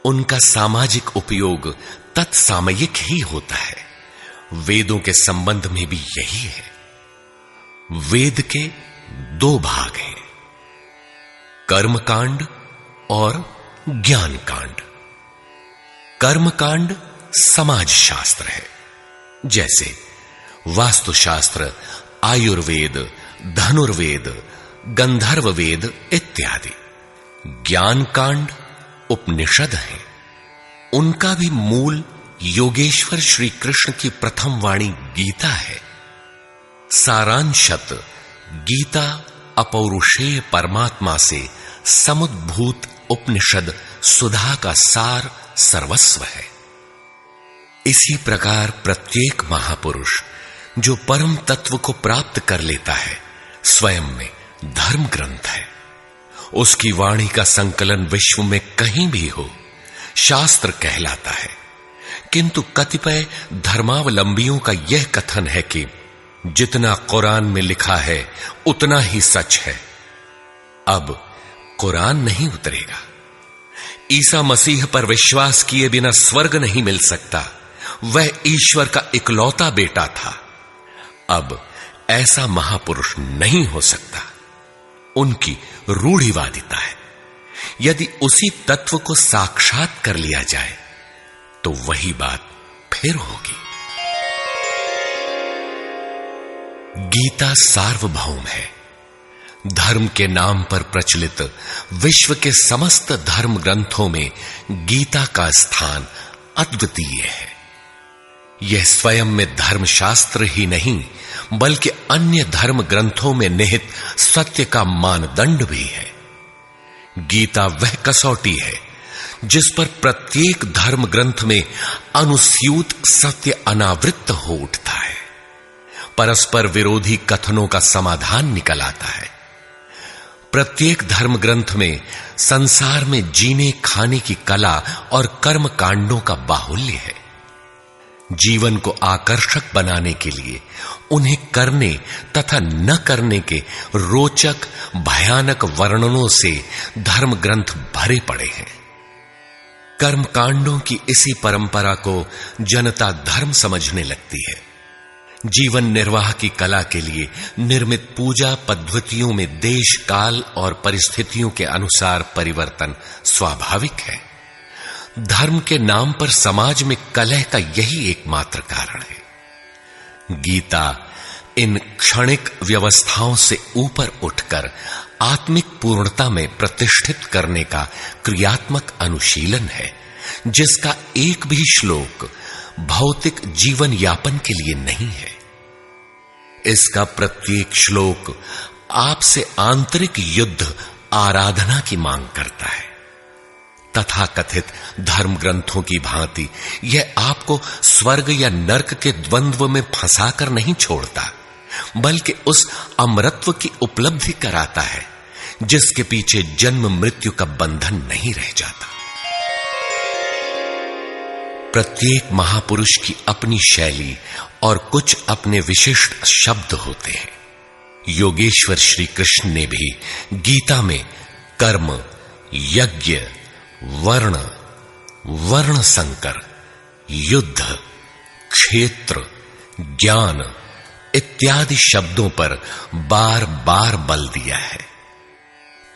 [SPEAKER 2] उनका सामाजिक उपयोग तत्सामयिक ही होता है। वेदों के संबंध में भी यही है। वेद के 2 भाग हैं, कर्मकांड और ज्ञान कांड। कर्मकांड समाज शास्त्र है, जैसे वास्तुशास्त्र, आयुर्वेद, धनुर्वेद, गंधर्व वेद इत्यादि। ज्ञान कांड उपनिषद है। उनका भी मूल योगेश्वर श्री कृष्ण की प्रथम वाणी गीता है। सारांशत गीता अपौरुषेय परमात्मा से समुद्भूत उपनिषद सुधा का सार सर्वस्व है। इसी प्रकार प्रत्येक महापुरुष जो परम तत्व को प्राप्त कर लेता है स्वयं में धर्म ग्रंथ है। उसकी वाणी का संकलन विश्व में कहीं भी हो शास्त्र कहलाता है। किंतु कतिपय धर्मावलंबियों का यह कथन है कि जितना कुरान में लिखा है उतना ही सच है। अब कुरान नहीं उतरेगा। ईसा मसीह पर विश्वास किए बिना स्वर्ग नहीं मिल सकता। वह ईश्वर का इकलौता बेटा था। अब ऐसा महापुरुष नहीं हो सकता। उनकी रूढ़िवादिता है। यदि उसी तत्व को साक्षात कर लिया जाए तो वही बात फिर होगी। गीता सार्वभौम है। धर्म के नाम पर प्रचलित विश्व के समस्त धर्म ग्रंथों में गीता का स्थान अद्वितीय है। यह स्वयं में धर्मशास्त्र ही नहीं बल्कि अन्य धर्म ग्रंथों में निहित सत्य का मानदंड भी है। गीता वह कसौटी है जिस पर प्रत्येक धर्म ग्रंथ में अनुस्यूत सत्य अनावृत हो उठता है। परस्पर विरोधी कथनों का समाधान निकल आता है। प्रत्येक धर्म ग्रंथ में संसार में जीने खाने की कला और कर्म कांडों का बाहुल्य है। जीवन को आकर्षक बनाने के लिए उन्हें करने तथा न करने के रोचक भयानक वर्णनों से धर्म ग्रंथ भरे पड़े हैं। कर्म कांडों की इसी परंपरा को जनता धर्म समझने लगती है। जीवन निर्वाह की कला के लिए निर्मित पूजा पद्धतियों में देश काल और परिस्थितियों के अनुसार परिवर्तन स्वाभाविक है। धर्म के नाम पर समाज में कलह का यही एकमात्र कारण है। गीता इन क्षणिक व्यवस्थाओं से ऊपर उठकर आत्मिक पूर्णता में प्रतिष्ठित करने का क्रियात्मक अनुशीलन है, जिसका एक भी श्लोक भौतिक जीवन यापन के लिए नहीं है। इसका प्रत्येक श्लोक आपसे आंतरिक युद्ध आराधना की मांग करता है। तथाकथित धर्म ग्रंथों की भांति यह आपको स्वर्ग या नरक के द्वंद्व में फंसाकर नहीं छोड़ता, बल्कि उस अमरत्व की उपलब्धि कराता है जिसके पीछे जन्म मृत्यु का बंधन नहीं रह जाता। प्रत्येक महापुरुष की अपनी शैली और कुछ अपने विशिष्ट शब्द होते हैं। योगेश्वर श्री कृष्ण ने भी गीता में कर्म, यज्ञ, वर्ण संकर, युद्ध, क्षेत्र, ज्ञान इत्यादि शब्दों पर बार बार बल दिया है।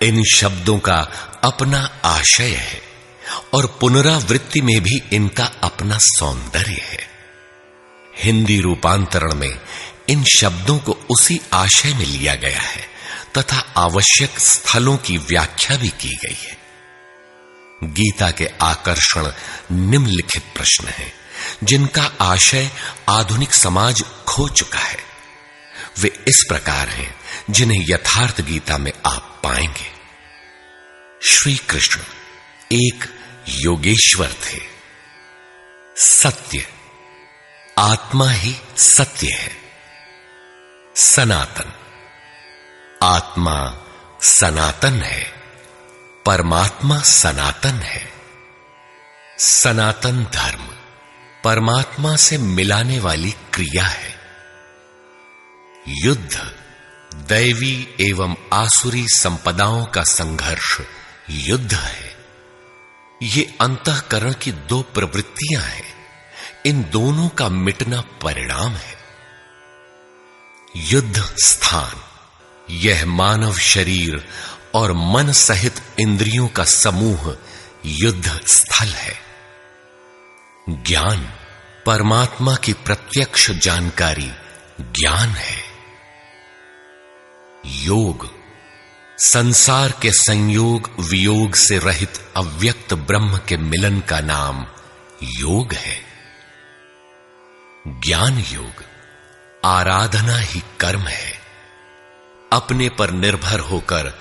[SPEAKER 2] इन शब्दों का अपना आशय है और पुनरावृत्ति में भी इनका अपना सौंदर्य है। हिंदी रूपांतरण में इन शब्दों को उसी आशय में लिया गया है तथा आवश्यक स्थलों की व्याख्या भी की गई है। गीता के आकर्षण निम्नलिखित प्रश्न हैं, जिनका आशय आधुनिक समाज खो चुका है। वे इस प्रकार हैं जिन्हें यथार्थ गीता में आप पाएंगे। श्री कृष्ण एक योगेश्वर थे। सत्य, आत्मा ही सत्य है। सनातन, आत्मा सनातन है, परमात्मा सनातन है। सनातन धर्म परमात्मा से मिलाने वाली क्रिया है। युद्ध दैवी एवं आसुरी संपदाओं का संघर्ष युद्ध है। ये अंतःकरण की दो प्रवृत्तियां हैं। इन दोनों का मिटना परिणाम है। युद्ध स्थान, यह मानव शरीर और मन सहित इंद्रियों का समूह युद्ध स्थल है। ज्ञान, परमात्मा की प्रत्यक्ष जानकारी ज्ञान है। योग, संसार के संयोग वियोग से रहित अव्यक्त ब्रह्म के मिलन का नाम योग है। ज्ञान योग, आराधना ही कर्म है। अपने पर निर्भर होकर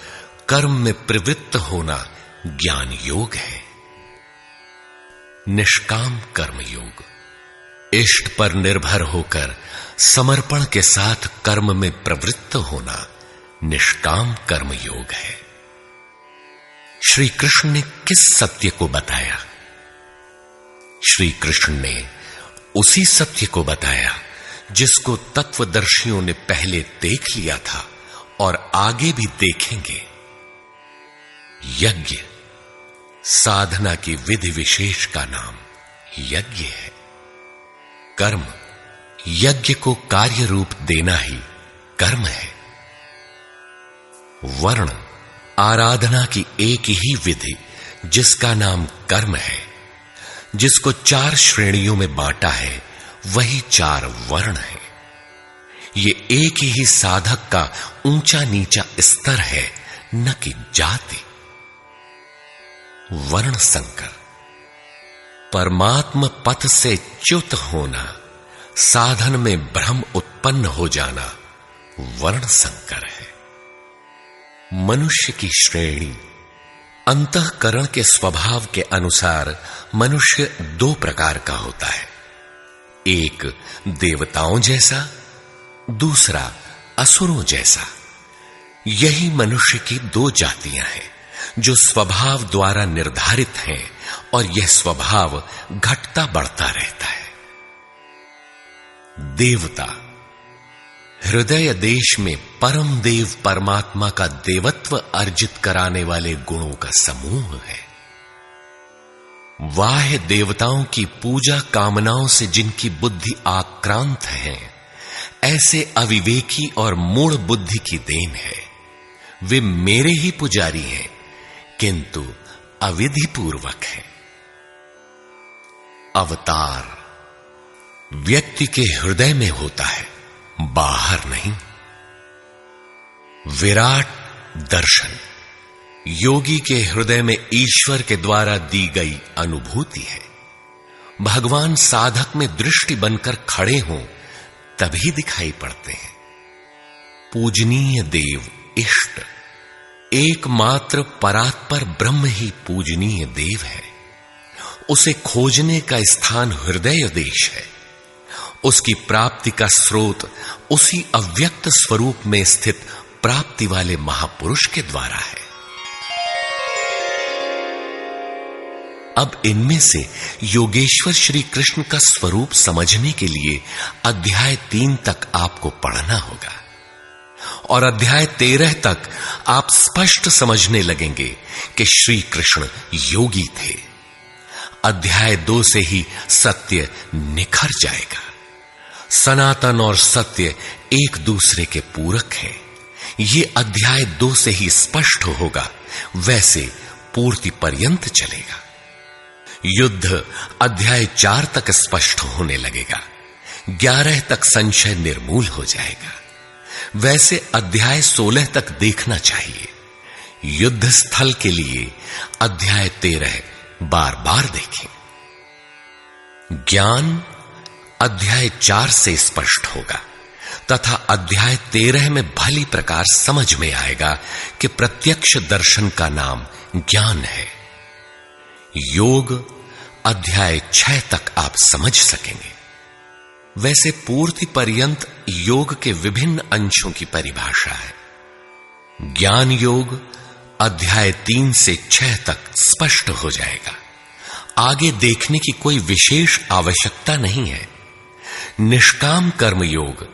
[SPEAKER 2] कर्म में प्रवृत्त होना ज्ञान योग है। निष्काम कर्म योग, इष्ट पर निर्भर होकर समर्पण के साथ कर्म में प्रवृत्त होना निष्काम कर्म योग है। श्री कृष्ण ने किस सत्य को बताया? श्री कृष्ण ने उसी सत्य को बताया जिसको तत्वदर्शियों ने पहले देख लिया था और आगे भी देखेंगे। यज्ञ, साधना की विधि विशेष का नाम यज्ञ है। कर्म, यज्ञ को कार्य रूप देना ही कर्म है। वर्ण, आराधना की एक ही विधि जिसका नाम कर्म है, जिसको 4 श्रेणियों में बांटा है, वही 4 वर्ण है। ये एक ही साधक का ऊंचा नीचा स्तर है, न कि जाति। वर्ण संकर, परमात्म पथ से च्युत होना, साधन में भ्रम उत्पन्न हो जाना वर्ण संकर है। मनुष्य की श्रेणी, अंतःकरण के स्वभाव के अनुसार मनुष्य 2 प्रकार का होता है। एक देवताओं जैसा, दूसरा असुरों जैसा। यही मनुष्य की 2 जातियां हैं जो स्वभाव द्वारा निर्धारित हैं, और यह स्वभाव घटता बढ़ता रहता है। देवता, हृदय देश में परम देव परमात्मा का देवत्व अर्जित कराने वाले गुणों का समूह है। बाह्य देवताओं की पूजा कामनाओं से जिनकी बुद्धि आक्रांत है, ऐसे अविवेकी और मूढ़ बुद्धि की देन है। वे मेरे ही पुजारी हैं, किंतु अविधि पूर्वक है। अवतार व्यक्ति के हृदय में होता है, बाहर नहीं। विराट दर्शन योगी के हृदय में ईश्वर के द्वारा दी गई अनुभूति है। भगवान साधक में दृष्टि बनकर खड़े हों तभी दिखाई पड़ते हैं। पूजनीय देव इष्ट, एकमात्र परात्पर ब्रह्म ही पूजनीय देव है। उसे खोजने का स्थान हृदय देश है। उसकी प्राप्ति का स्रोत उसी अव्यक्त स्वरूप में स्थित प्राप्ति वाले महापुरुष के द्वारा है। अब इनमें से योगेश्वर श्री कृष्ण का स्वरूप समझने के लिए अध्याय 3 तक आपको पढ़ना होगा, और अध्याय 13 तक आप स्पष्ट समझने लगेंगे कि श्री कृष्ण योगी थे। अध्याय 2 से ही सत्य निखर जाएगा। सनातन और सत्य एक दूसरे के पूरक हैं। ये अध्याय 2 से ही स्पष्ट होगा, वैसे पूर्ति पर्यंत चलेगा। युद्ध अध्याय 4 तक स्पष्ट होने लगेगा। 11 तक संशय निर्मूल हो जाएगा। वैसे अध्याय 16 तक देखना चाहिए। युद्ध स्थल के लिए अध्याय 13 बार बार देखें। ज्ञान अध्याय 4 से स्पष्ट होगा, तथा अध्याय 13 में भली प्रकार समझ में आएगा कि प्रत्यक्ष दर्शन का नाम ज्ञान है। योग अध्याय 6 तक आप समझ सकेंगे। वैसे पूर्ति पर्यंत योग के विभिन्न अंशों की परिभाषा है। ज्ञान योग अध्याय 3 से 6 तक स्पष्ट हो जाएगा। आगे देखने की कोई विशेष आवश्यकता नहीं है। निष्काम कर्म योग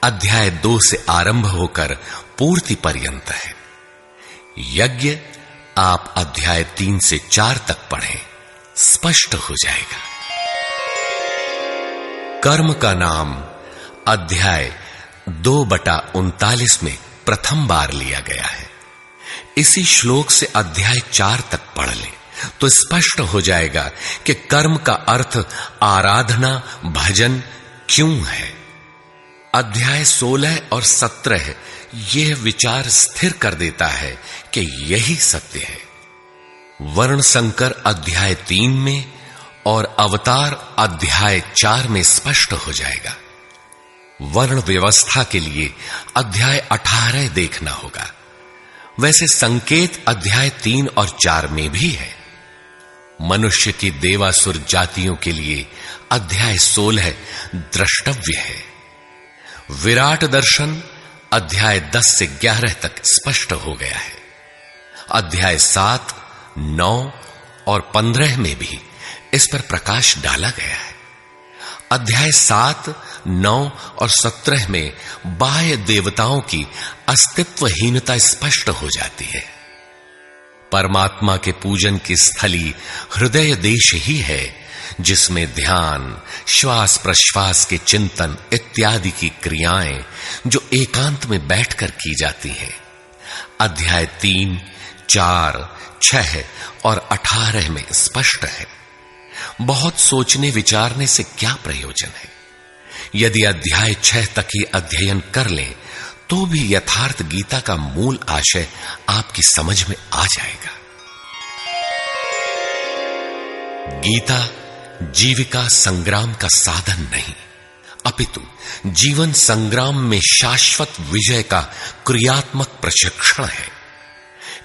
[SPEAKER 2] अध्याय 2 से आरंभ होकर पूर्ति पर्यंत है। यज्ञ आप अध्याय 3 से 4 तक पढ़ें, स्पष्ट हो जाएगा। कर्म का नाम अध्याय 2/39 में प्रथम बार लिया गया है। इसी श्लोक से अध्याय 4 तक पढ़ लें तो स्पष्ट हो जाएगा कि कर्म का अर्थ आराधना भजन क्यों है। अध्याय 16 और 17 यह विचार स्थिर कर देता है कि यही सत्य है। वर्ण संकर अध्याय 3 में और अवतार अध्याय 4 में स्पष्ट हो जाएगा। वर्ण व्यवस्था के लिए अध्याय 18 देखना होगा। वैसे संकेत अध्याय 3 और 4 में भी है। मनुष्य की देवासुर जातियों के लिए अध्याय 16 द्रष्टव्य है। विराट दर्शन अध्याय 10 से 11 तक स्पष्ट हो गया है। अध्याय 7, 9 और 15 में भी इस पर प्रकाश डाला गया है। अध्याय 7, 9 और 17 में बाह्य देवताओं की अस्तित्वहीनता स्पष्ट हो जाती है। परमात्मा के पूजन की स्थली हृदय देश ही है, जिसमें ध्यान, श्वास प्रश्वास के चिंतन इत्यादि की क्रियाएं जो एकांत में बैठकर की जाती हैं। अध्याय 3, 4, 6 और 18 में स्पष्ट है। बहुत सोचने विचारने से क्या प्रयोजन है? यदि अध्याय 6 तक ही अध्ययन कर लें तो भी यथार्थ गीता का मूल आशय आपकी समझ में आ जाएगा। गीता जीविका संग्राम का साधन नहीं, अपितु जीवन संग्राम में शाश्वत विजय का क्रियात्मक प्रशिक्षण है।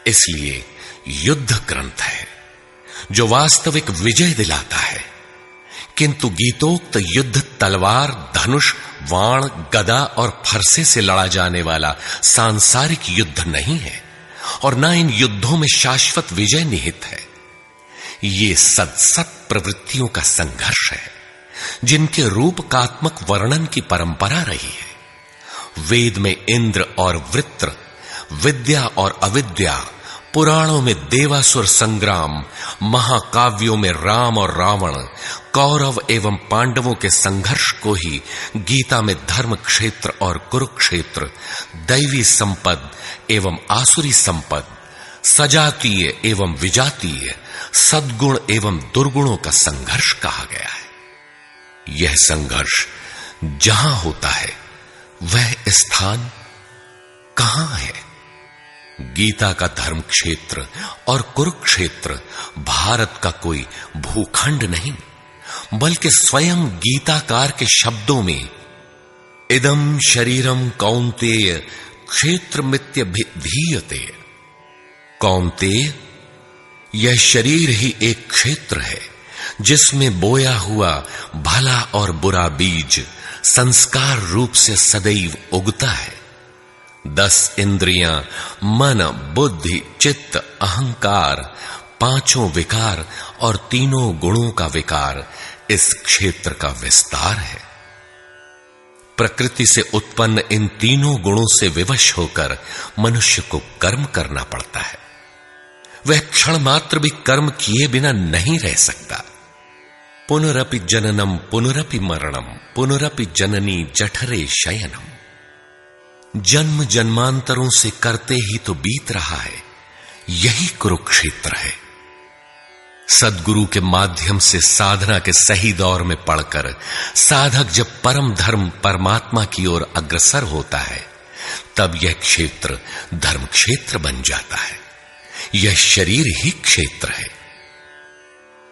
[SPEAKER 2] इसलिए युद्ध ग्रंथ है जो वास्तविक विजय दिलाता है। किंतु गीतोक्त युद्ध तलवार, धनुष, वाण, गदा और फरसे से लड़ा जाने वाला सांसारिक युद्ध नहीं है और न इन युद्धों में शाश्वत विजय निहित है। ये सत प्रवृत्तियों का संघर्ष है, जिनके रूपकात्मक वर्णन की परंपरा रही है। वेद में इंद्र और वृत्र, विद्या और अविद्या, पुराणों में देवासुर संग्राम, महाकाव्यों में राम और रावण, कौरव एवं पांडवों के संघर्ष को ही गीता में धर्म क्षेत्र और कुरुक्षेत्र, दैवी संपद एवं आसुरी संपद, सजातीय एवं विजातीय, सद्गुण एवं दुर्गुणों का संघर्ष कहा गया है। यह संघर्ष जहां होता है वह स्थान कहां है? गीता का धर्म क्षेत्र और कुरुक्षेत्र भारत का कोई भूखंड नहीं, बल्कि स्वयं गीताकार के शब्दों में इदं शरीरम कौन्तेय क्षेत्रमित्यभिधीयते। कौन्तेय, यह शरीर ही एक क्षेत्र है जिसमें बोया हुआ भला और बुरा बीज संस्कार रूप से सदैव उगता है। 10 इंद्रियां, मन, बुद्धि, चित्त, अहंकार, 5 विकार और 3 गुणों का विकार इस क्षेत्र का विस्तार है। प्रकृति से उत्पन्न इन 3 गुणों से विवश होकर मनुष्य को कर्म करना पड़ता है। वह क्षण मात्र भी कर्म किए बिना नहीं रह सकता। पुनरपि जननम पुनरपि मरणम पुनरपि जननी जठरे शयनम। जन्म जन्मांतरों से करते ही तो बीत रहा है, यही कुरुक्षेत्र है। सद्गुरु के माध्यम से साधना के सही दौर में पड़कर साधक जब परम धर्म परमात्मा की ओर अग्रसर होता है, तब यह क्षेत्र धर्म क्षेत्र बन जाता है। यह शरीर ही क्षेत्र है।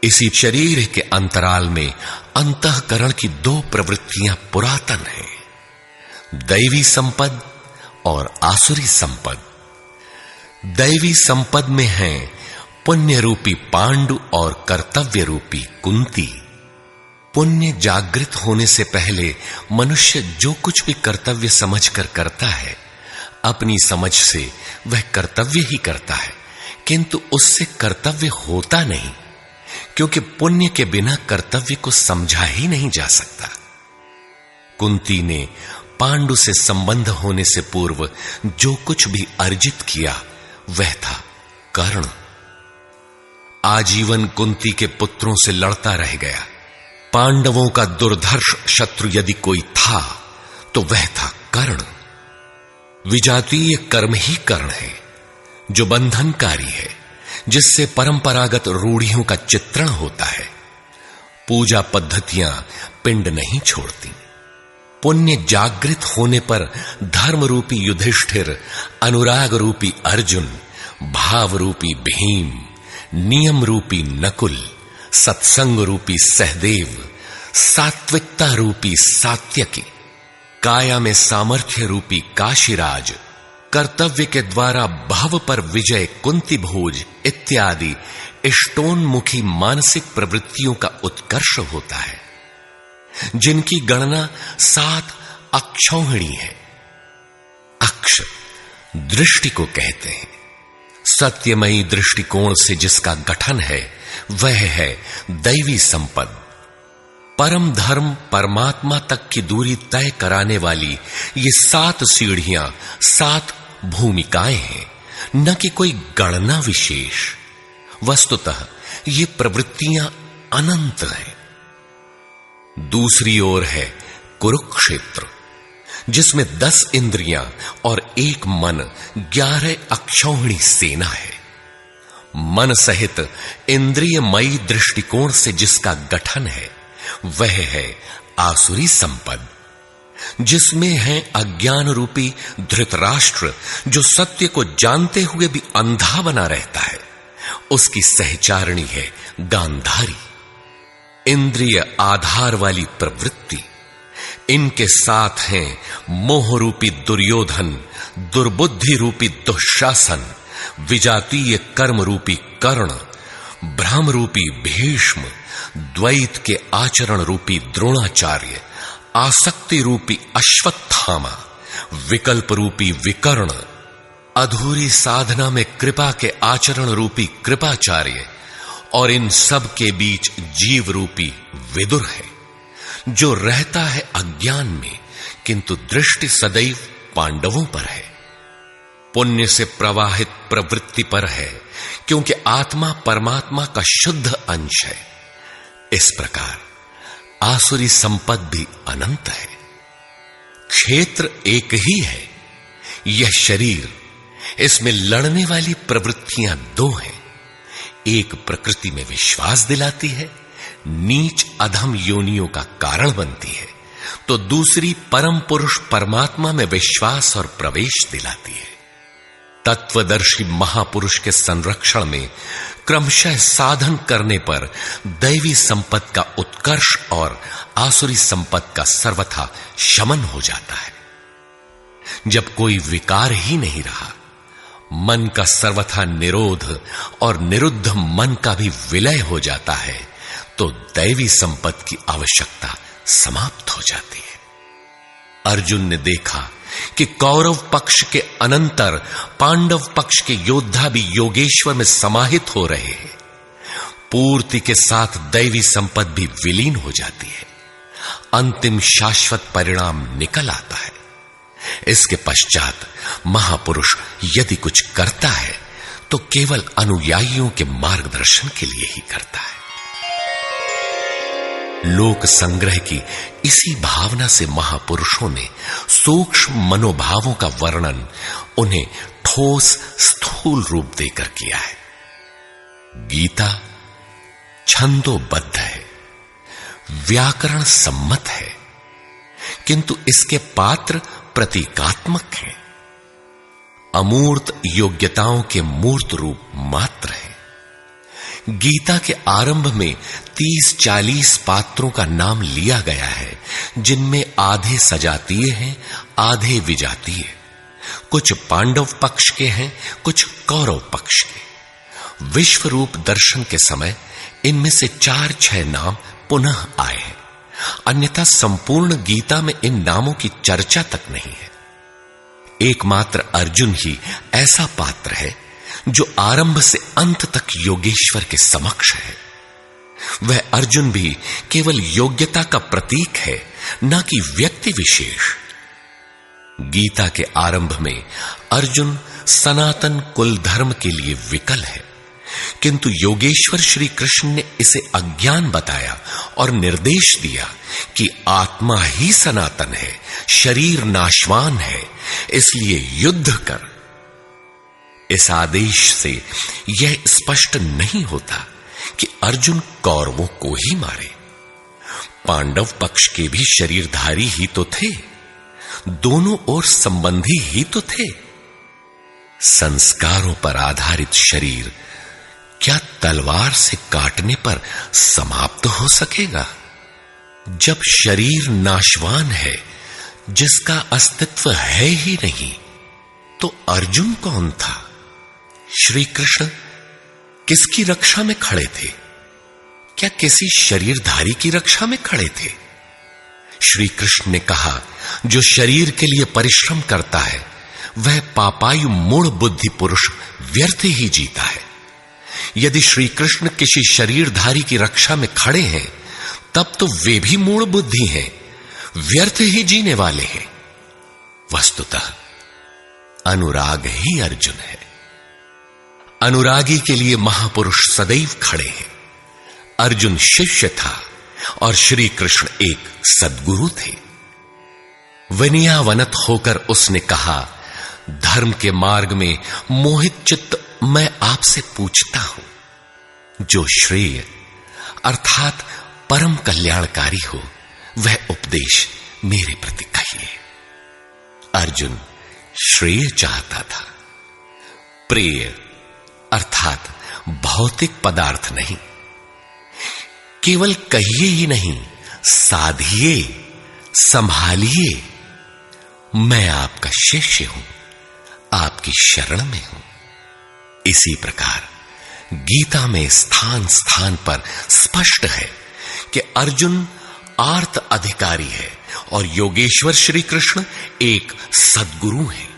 [SPEAKER 2] इसी शरीर के अंतराल में अंतःकरण की 2 प्रवृत्तियां पुरातन हैं, दैवी संपद और आसुरी संपद। दैवी संपद में हैं पुण्य रूपी पांडु और कर्तव्य रूपी कुंती। पुण्य जागृत होने से पहले मनुष्य जो कुछ भी कर्तव्य समझकर करता है, अपनी समझ से वह कर्तव्य ही करता है, किंतु उससे कर्तव्य होता नहीं, क्योंकि पुण्य के बिना कर्तव्य को समझा ही नहीं जा सकता। कुंती ने पांडु से संबंध होने से पूर्व जो कुछ भी अर्जित किया वह था कर्ण। आजीवन कुंती के पुत्रों से लड़ता रह गया। पांडवों का दुर्धर्ष शत्रु यदि कोई था तो वह था कर्ण। विजातीय कर्म ही कर्ण है, जो बंधनकारी है, जिससे परंपरागत रूढ़ियों का चित्रण होता है। पूजा पद्धतियां पिंड नहीं छोड़ती। पुण्य जागृत होने पर धर्म रूपी युधिष्ठिर, अनुराग रूपी अर्जुन, भाव रूपी भीम, नियम रूपी नकुल, सत्संग रूपी सहदेव, सात्विकता रूपी सात्यकी, काया में सामर्थ्य रूपी काशीराज, कर्तव्य के द्वारा भव पर विजय, कुंती भोज इत्यादि इष्टोन्मुखी मानसिक प्रवृत्तियों का उत्कर्ष होता है, जिनकी गणना 7 अक्षौहिणी है। अक्ष दृष्टि को कहते हैं। सत्यमयी दृष्टिकोण से जिसका गठन है वह है दैवी संपद। परम धर्म परमात्मा तक की दूरी तय कराने वाली ये 7 सीढ़ियां, 7 भूमिकाएं हैं, न कि कोई गणना विशेष। वस्तुतः ये प्रवृत्तियां अनंत हैं। दूसरी ओर है कुरुक्षेत्र, जिसमें 10 इंद्रियां और 1 मन, 11 अक्षौहिणी सेना है। मन सहित इंद्रियमयी दृष्टिकोण से जिसका गठन है वह है आसुरी संपद, जिसमें है अज्ञान रूपी धृतराष्ट्र, जो सत्य को जानते हुए भी अंधा बना रहता है। उसकी सहचारिणी है गांधारी, इंद्रिय आधार वाली प्रवृत्ति। इनके साथ हैं मोह रूपी दुर्योधन, दुर्बुद्धि रूपी दुःशासन, विजातीय कर्म रूपी कर्ण, भ्रम रूपी भीष्म, द्वैत के आचरण रूपी द्रोणाचार्य, आसक्ति रूपी अश्वत्थामा, विकल्प रूपी विकर्ण, अधूरी साधना में कृपा के आचरण रूपी कृपाचार्य, और इन सब के बीच जीव रूपी विदुर है, जो रहता है अज्ञान में, किंतु दृष्टि सदैव पांडवों पर है। पुण्य से प्रवाहित प्रवृत्ति पर है, क्योंकि आत्मा परमात्मा का शुद्ध अंश है। इस प्रकार आसुरी संपद भी अनंत है। क्षेत्र एक ही है, यह शरीर, इसमें लड़ने वाली प्रवृत्तियां 2 हैं। एक प्रकृति में विश्वास दिलाती है, नीच अधम योनियों का कारण बनती है, तो दूसरी परम पुरुष परमात्मा में विश्वास और प्रवेश दिलाती है। तत्वदर्शी महापुरुष के संरक्षण में क्रमशः साधन करने पर दैवी संपत्ति का उत्कर्ष और आसुरी संपत्ति का सर्वथा शमन हो जाता है। जब कोई विकार ही नहीं रहा, मन का सर्वथा निरोध और निरुद्ध मन का भी विलय हो जाता है, तो दैवी संपत्ति की आवश्यकता समाप्त हो जाती है। अर्जुन ने देखा कि कौरव पक्ष के अनंतर पांडव पक्ष के योद्धा भी योगेश्वर में समाहित हो रहे हैं। पूर्ति के साथ दैवी संपत्ति भी विलीन हो जाती है। अंतिम शाश्वत परिणाम निकल आता है। इसके पश्चात महापुरुष यदि कुछ करता है तो केवल अनुयायियों के मार्गदर्शन के लिए ही करता है। लोक संग्रह की इसी भावना से महापुरुषों ने सूक्ष्म मनोभावों का वर्णन उन्हें ठोस स्थूल रूप देकर किया है। गीता छंदोबद्ध है, व्याकरण सम्मत है, किंतु इसके पात्र प्रतीकात्मक हैं। अमूर्त योग्यताओं के मूर्त रूप मात्र है। गीता के आरंभ में 30-40 पात्रों का नाम लिया गया है, जिनमें आधे सजातीय हैं, आधे विजातीय। कुछ पांडव पक्ष के हैं, कुछ कौरव पक्ष के। विश्व रूप दर्शन के समय इनमें से 4-6 नाम पुनः आए हैं, अन्यथा संपूर्ण गीता में इन नामों की चर्चा तक नहीं है। एकमात्र अर्जुन ही ऐसा पात्र है जो आरंभ से अंत तक योगेश्वर के समक्ष है। वह अर्जुन भी केवल योग्यता का प्रतीक है, न कि व्यक्ति विशेष। गीता के आरंभ में अर्जुन सनातन कुल धर्म के लिए विकल है, किंतु योगेश्वर श्री कृष्ण ने इसे अज्ञान बताया और निर्देश दिया कि आत्मा ही सनातन है, शरीर नाशवान है, इसलिए युद्ध कर। इस आदेश से यह स्पष्ट नहीं होता कि अर्जुन कौरवों को ही मारे। पांडव पक्ष के भी शरीरधारी ही तो थे, दोनों ओर संबंधी ही तो थे। संस्कारों पर आधारित शरीर क्या तलवार से काटने पर समाप्त हो सकेगा? जब शरीर नाशवान है, जिसका अस्तित्व है ही नहीं, तो अर्जुन कौन था? श्री कृष्ण किसकी रक्षा में खड़े थे? क्या किसी शरीरधारी की रक्षा में खड़े थे? श्री कृष्ण ने कहा, जो शरीर के लिए परिश्रम करता है वह पापायु मूढ़ बुद्धि पुरुष व्यर्थ ही जीता है। यदि श्री कृष्ण किसी शरीरधारी की रक्षा में खड़े हैं तब तो वे भी मूढ़ बुद्धि हैं, व्यर्थ ही जीने वाले हैं। वस्तुतः अनुराग ही अर्जुन है। अनुरागी के लिए महापुरुष सदैव खड़े हैं। अर्जुन शिष्य था और श्री कृष्ण एक सद्गुरु थे। विनयावनत होकर उसने कहा, धर्म के मार्ग में मोहित चित्त मैं आपसे पूछता हूं, जो श्रेय अर्थात परम कल्याणकारी हो वह उपदेश मेरे प्रति कहिए। अर्जुन श्रेय चाहता था, प्रेय अर्थात भौतिक पदार्थ नहीं। केवल कहिए ही नहीं, साधिए, संभालिए। मैं आपका शिष्य हूं, आपकी शरण में हूं। इसी प्रकार गीता में स्थान स्थान पर स्पष्ट है कि अर्जुन आर्त अधिकारी है और योगेश्वर श्री कृष्ण एक सद्गुरु हैं।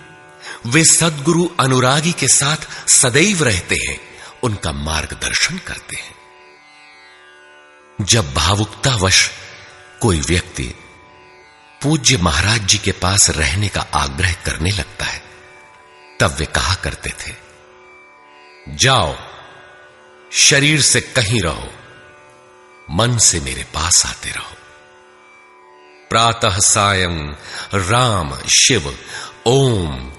[SPEAKER 2] वे सद्गुरु अनुरागी के साथ सदैव रहते हैं, उनका मार्गदर्शन करते हैं। जब भावुकतावश कोई व्यक्ति पूज्य महाराज जी के पास रहने का आग्रह करने लगता है तब वे कहा करते थे, जाओ, शरीर से कहीं रहो, मन से मेरे पास आते रहो। प्रातः सायं राम शिव ओम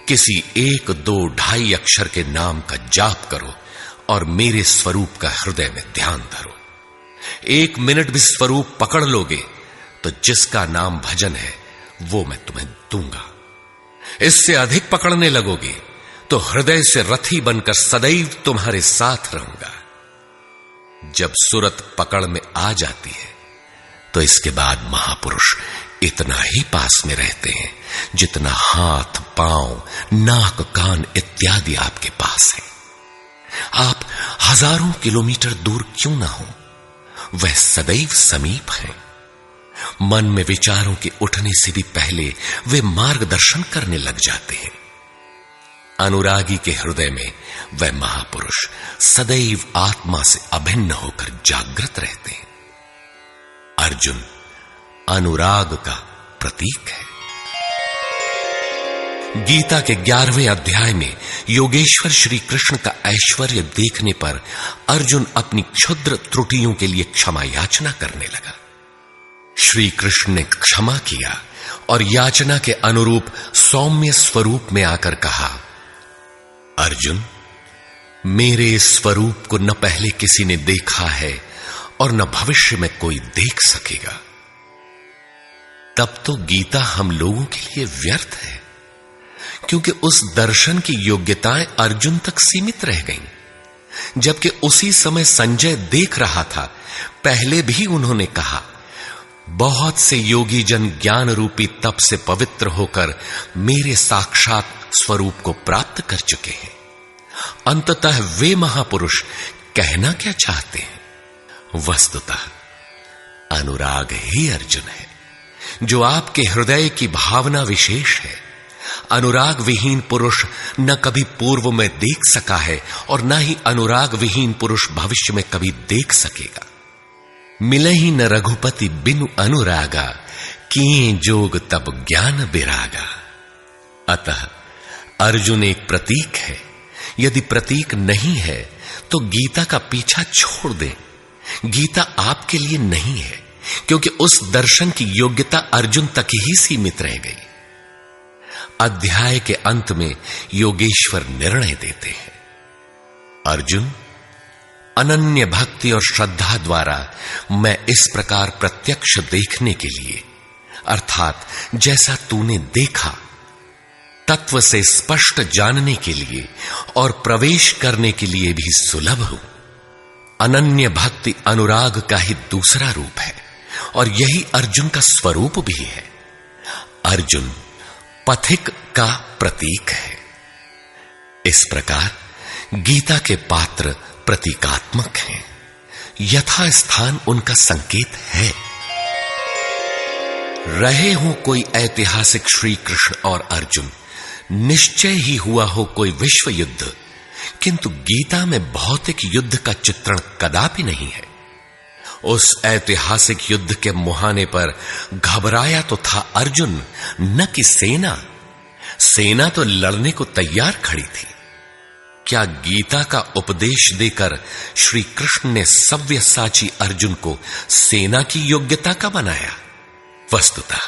[SPEAKER 2] किसी 1, 2, 2.5 अक्षर के नाम का जाप करो और मेरे स्वरूप का हृदय में ध्यान धरो। 1 मिनट भी स्वरूप पकड़ लोगे तो जिसका नाम भजन है वो मैं तुम्हें दूंगा। इससे अधिक पकड़ने लगोगे तो हृदय से रथी बनकर सदैव तुम्हारे साथ रहूंगा। जब सुरत पकड़ में आ जाती है तो इसके बाद महापुरुष इतना ही पास में रहते हैं जितना हाथ, पांव, नाक, कान इत्यादि आपके पास है। आप हजारों किलोमीटर दूर क्यों ना हो, वह सदैव समीप है। मन में विचारों के उठने से भी पहले वे मार्गदर्शन करने लग जाते हैं। अनुरागी के हृदय में वह महापुरुष सदैव आत्मा से अभिन्न होकर जागृत रहते हैं। अर्जुन अनुराग का प्रतीक है। गीता के 11वें अध्याय में योगेश्वर श्री कृष्ण का ऐश्वर्य देखने पर अर्जुन अपनी क्षुद्र त्रुटियों के लिए क्षमा याचना करने लगा। श्री कृष्ण ने क्षमा किया और याचना के अनुरूप सौम्य स्वरूप में आकर कहा, अर्जुन, मेरे स्वरूप को न पहले किसी ने देखा है और न भविष्य में कोई देख सकेगा। तब तो गीता हम लोगों के लिए व्यर्थ है, क्योंकि उस दर्शन की योग्यताएं अर्जुन तक सीमित रह गईं। जबकि उसी समय संजय देख रहा था, पहले भी उन्होंने कहा, बहुत से योगी जन ज्ञान रूपी तप से पवित्र होकर मेरे साक्षात स्वरूप को प्राप्त कर चुके हैं। अंततः वे महापुरुष कहना क्या चाहते हैं? वस्तुतः अनुराग ही अर्जुन है, जो आपके हृदय की भावना विशेष है। अनुराग विहीन पुरुष न कभी पूर्व में देख सका है और न ही अनुराग विहीन पुरुष भविष्य में कभी देख सकेगा। मिले ही न रघुपति बिनु अनुरागा, किए जोग तब ज्ञान बिरागा। अतः अर्जुन एक प्रतीक है। यदि प्रतीक नहीं है तो गीता का पीछा छोड़ दें। गीता आपके लिए नहीं है, क्योंकि उस दर्शन की योग्यता अर्जुन तक ही सीमित रह गई। अध्याय के अंत में योगेश्वर निर्णय देते हैं, अर्जुन, अनन्य भक्ति और श्रद्धा द्वारा मैं इस प्रकार प्रत्यक्ष देखने के लिए, अर्थात जैसा तूने देखा, तत्व से स्पष्ट जानने के लिए और प्रवेश करने के लिए भी सुलभ हूं। अनन्य भक्ति अनुराग का ही दूसरा रूप है और यही अर्जुन का स्वरूप भी है। अर्जुन पथिक का प्रतीक है। इस प्रकार गीता के पात्र प्रतीकात्मक हैं, यथा स्थान उनका संकेत है। रहे हो कोई ऐतिहासिक श्री कृष्ण और अर्जुन, निश्चय ही हुआ हो कोई विश्व युद्ध, किंतु गीता में भौतिक युद्ध का चित्रण कदापि नहीं है। उस ऐतिहासिक युद्ध के मुहाने पर घबराया तो था अर्जुन, न कि सेना। सेना तो लड़ने को तैयार खड़ी थी। क्या गीता का उपदेश देकर श्री कृष्ण ने सव्यसाची अर्जुन को सेना की योग्यता का बनाया? वस्तुतः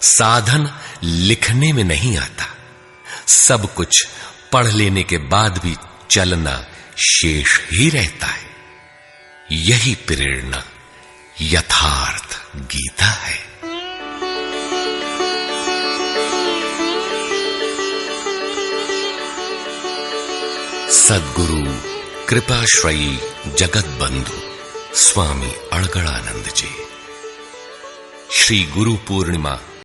[SPEAKER 2] साधन लिखने में नहीं आता, सब कुछ पढ़ लेने के बाद भी चलना शेष ही रहता है। यही प्रेरणा यथार्थ गीता है। सद्गुरु कृपाश्रयी जगत बंधु स्वामी अड़गड़ानंद जी। श्री गुरु पूर्णिमा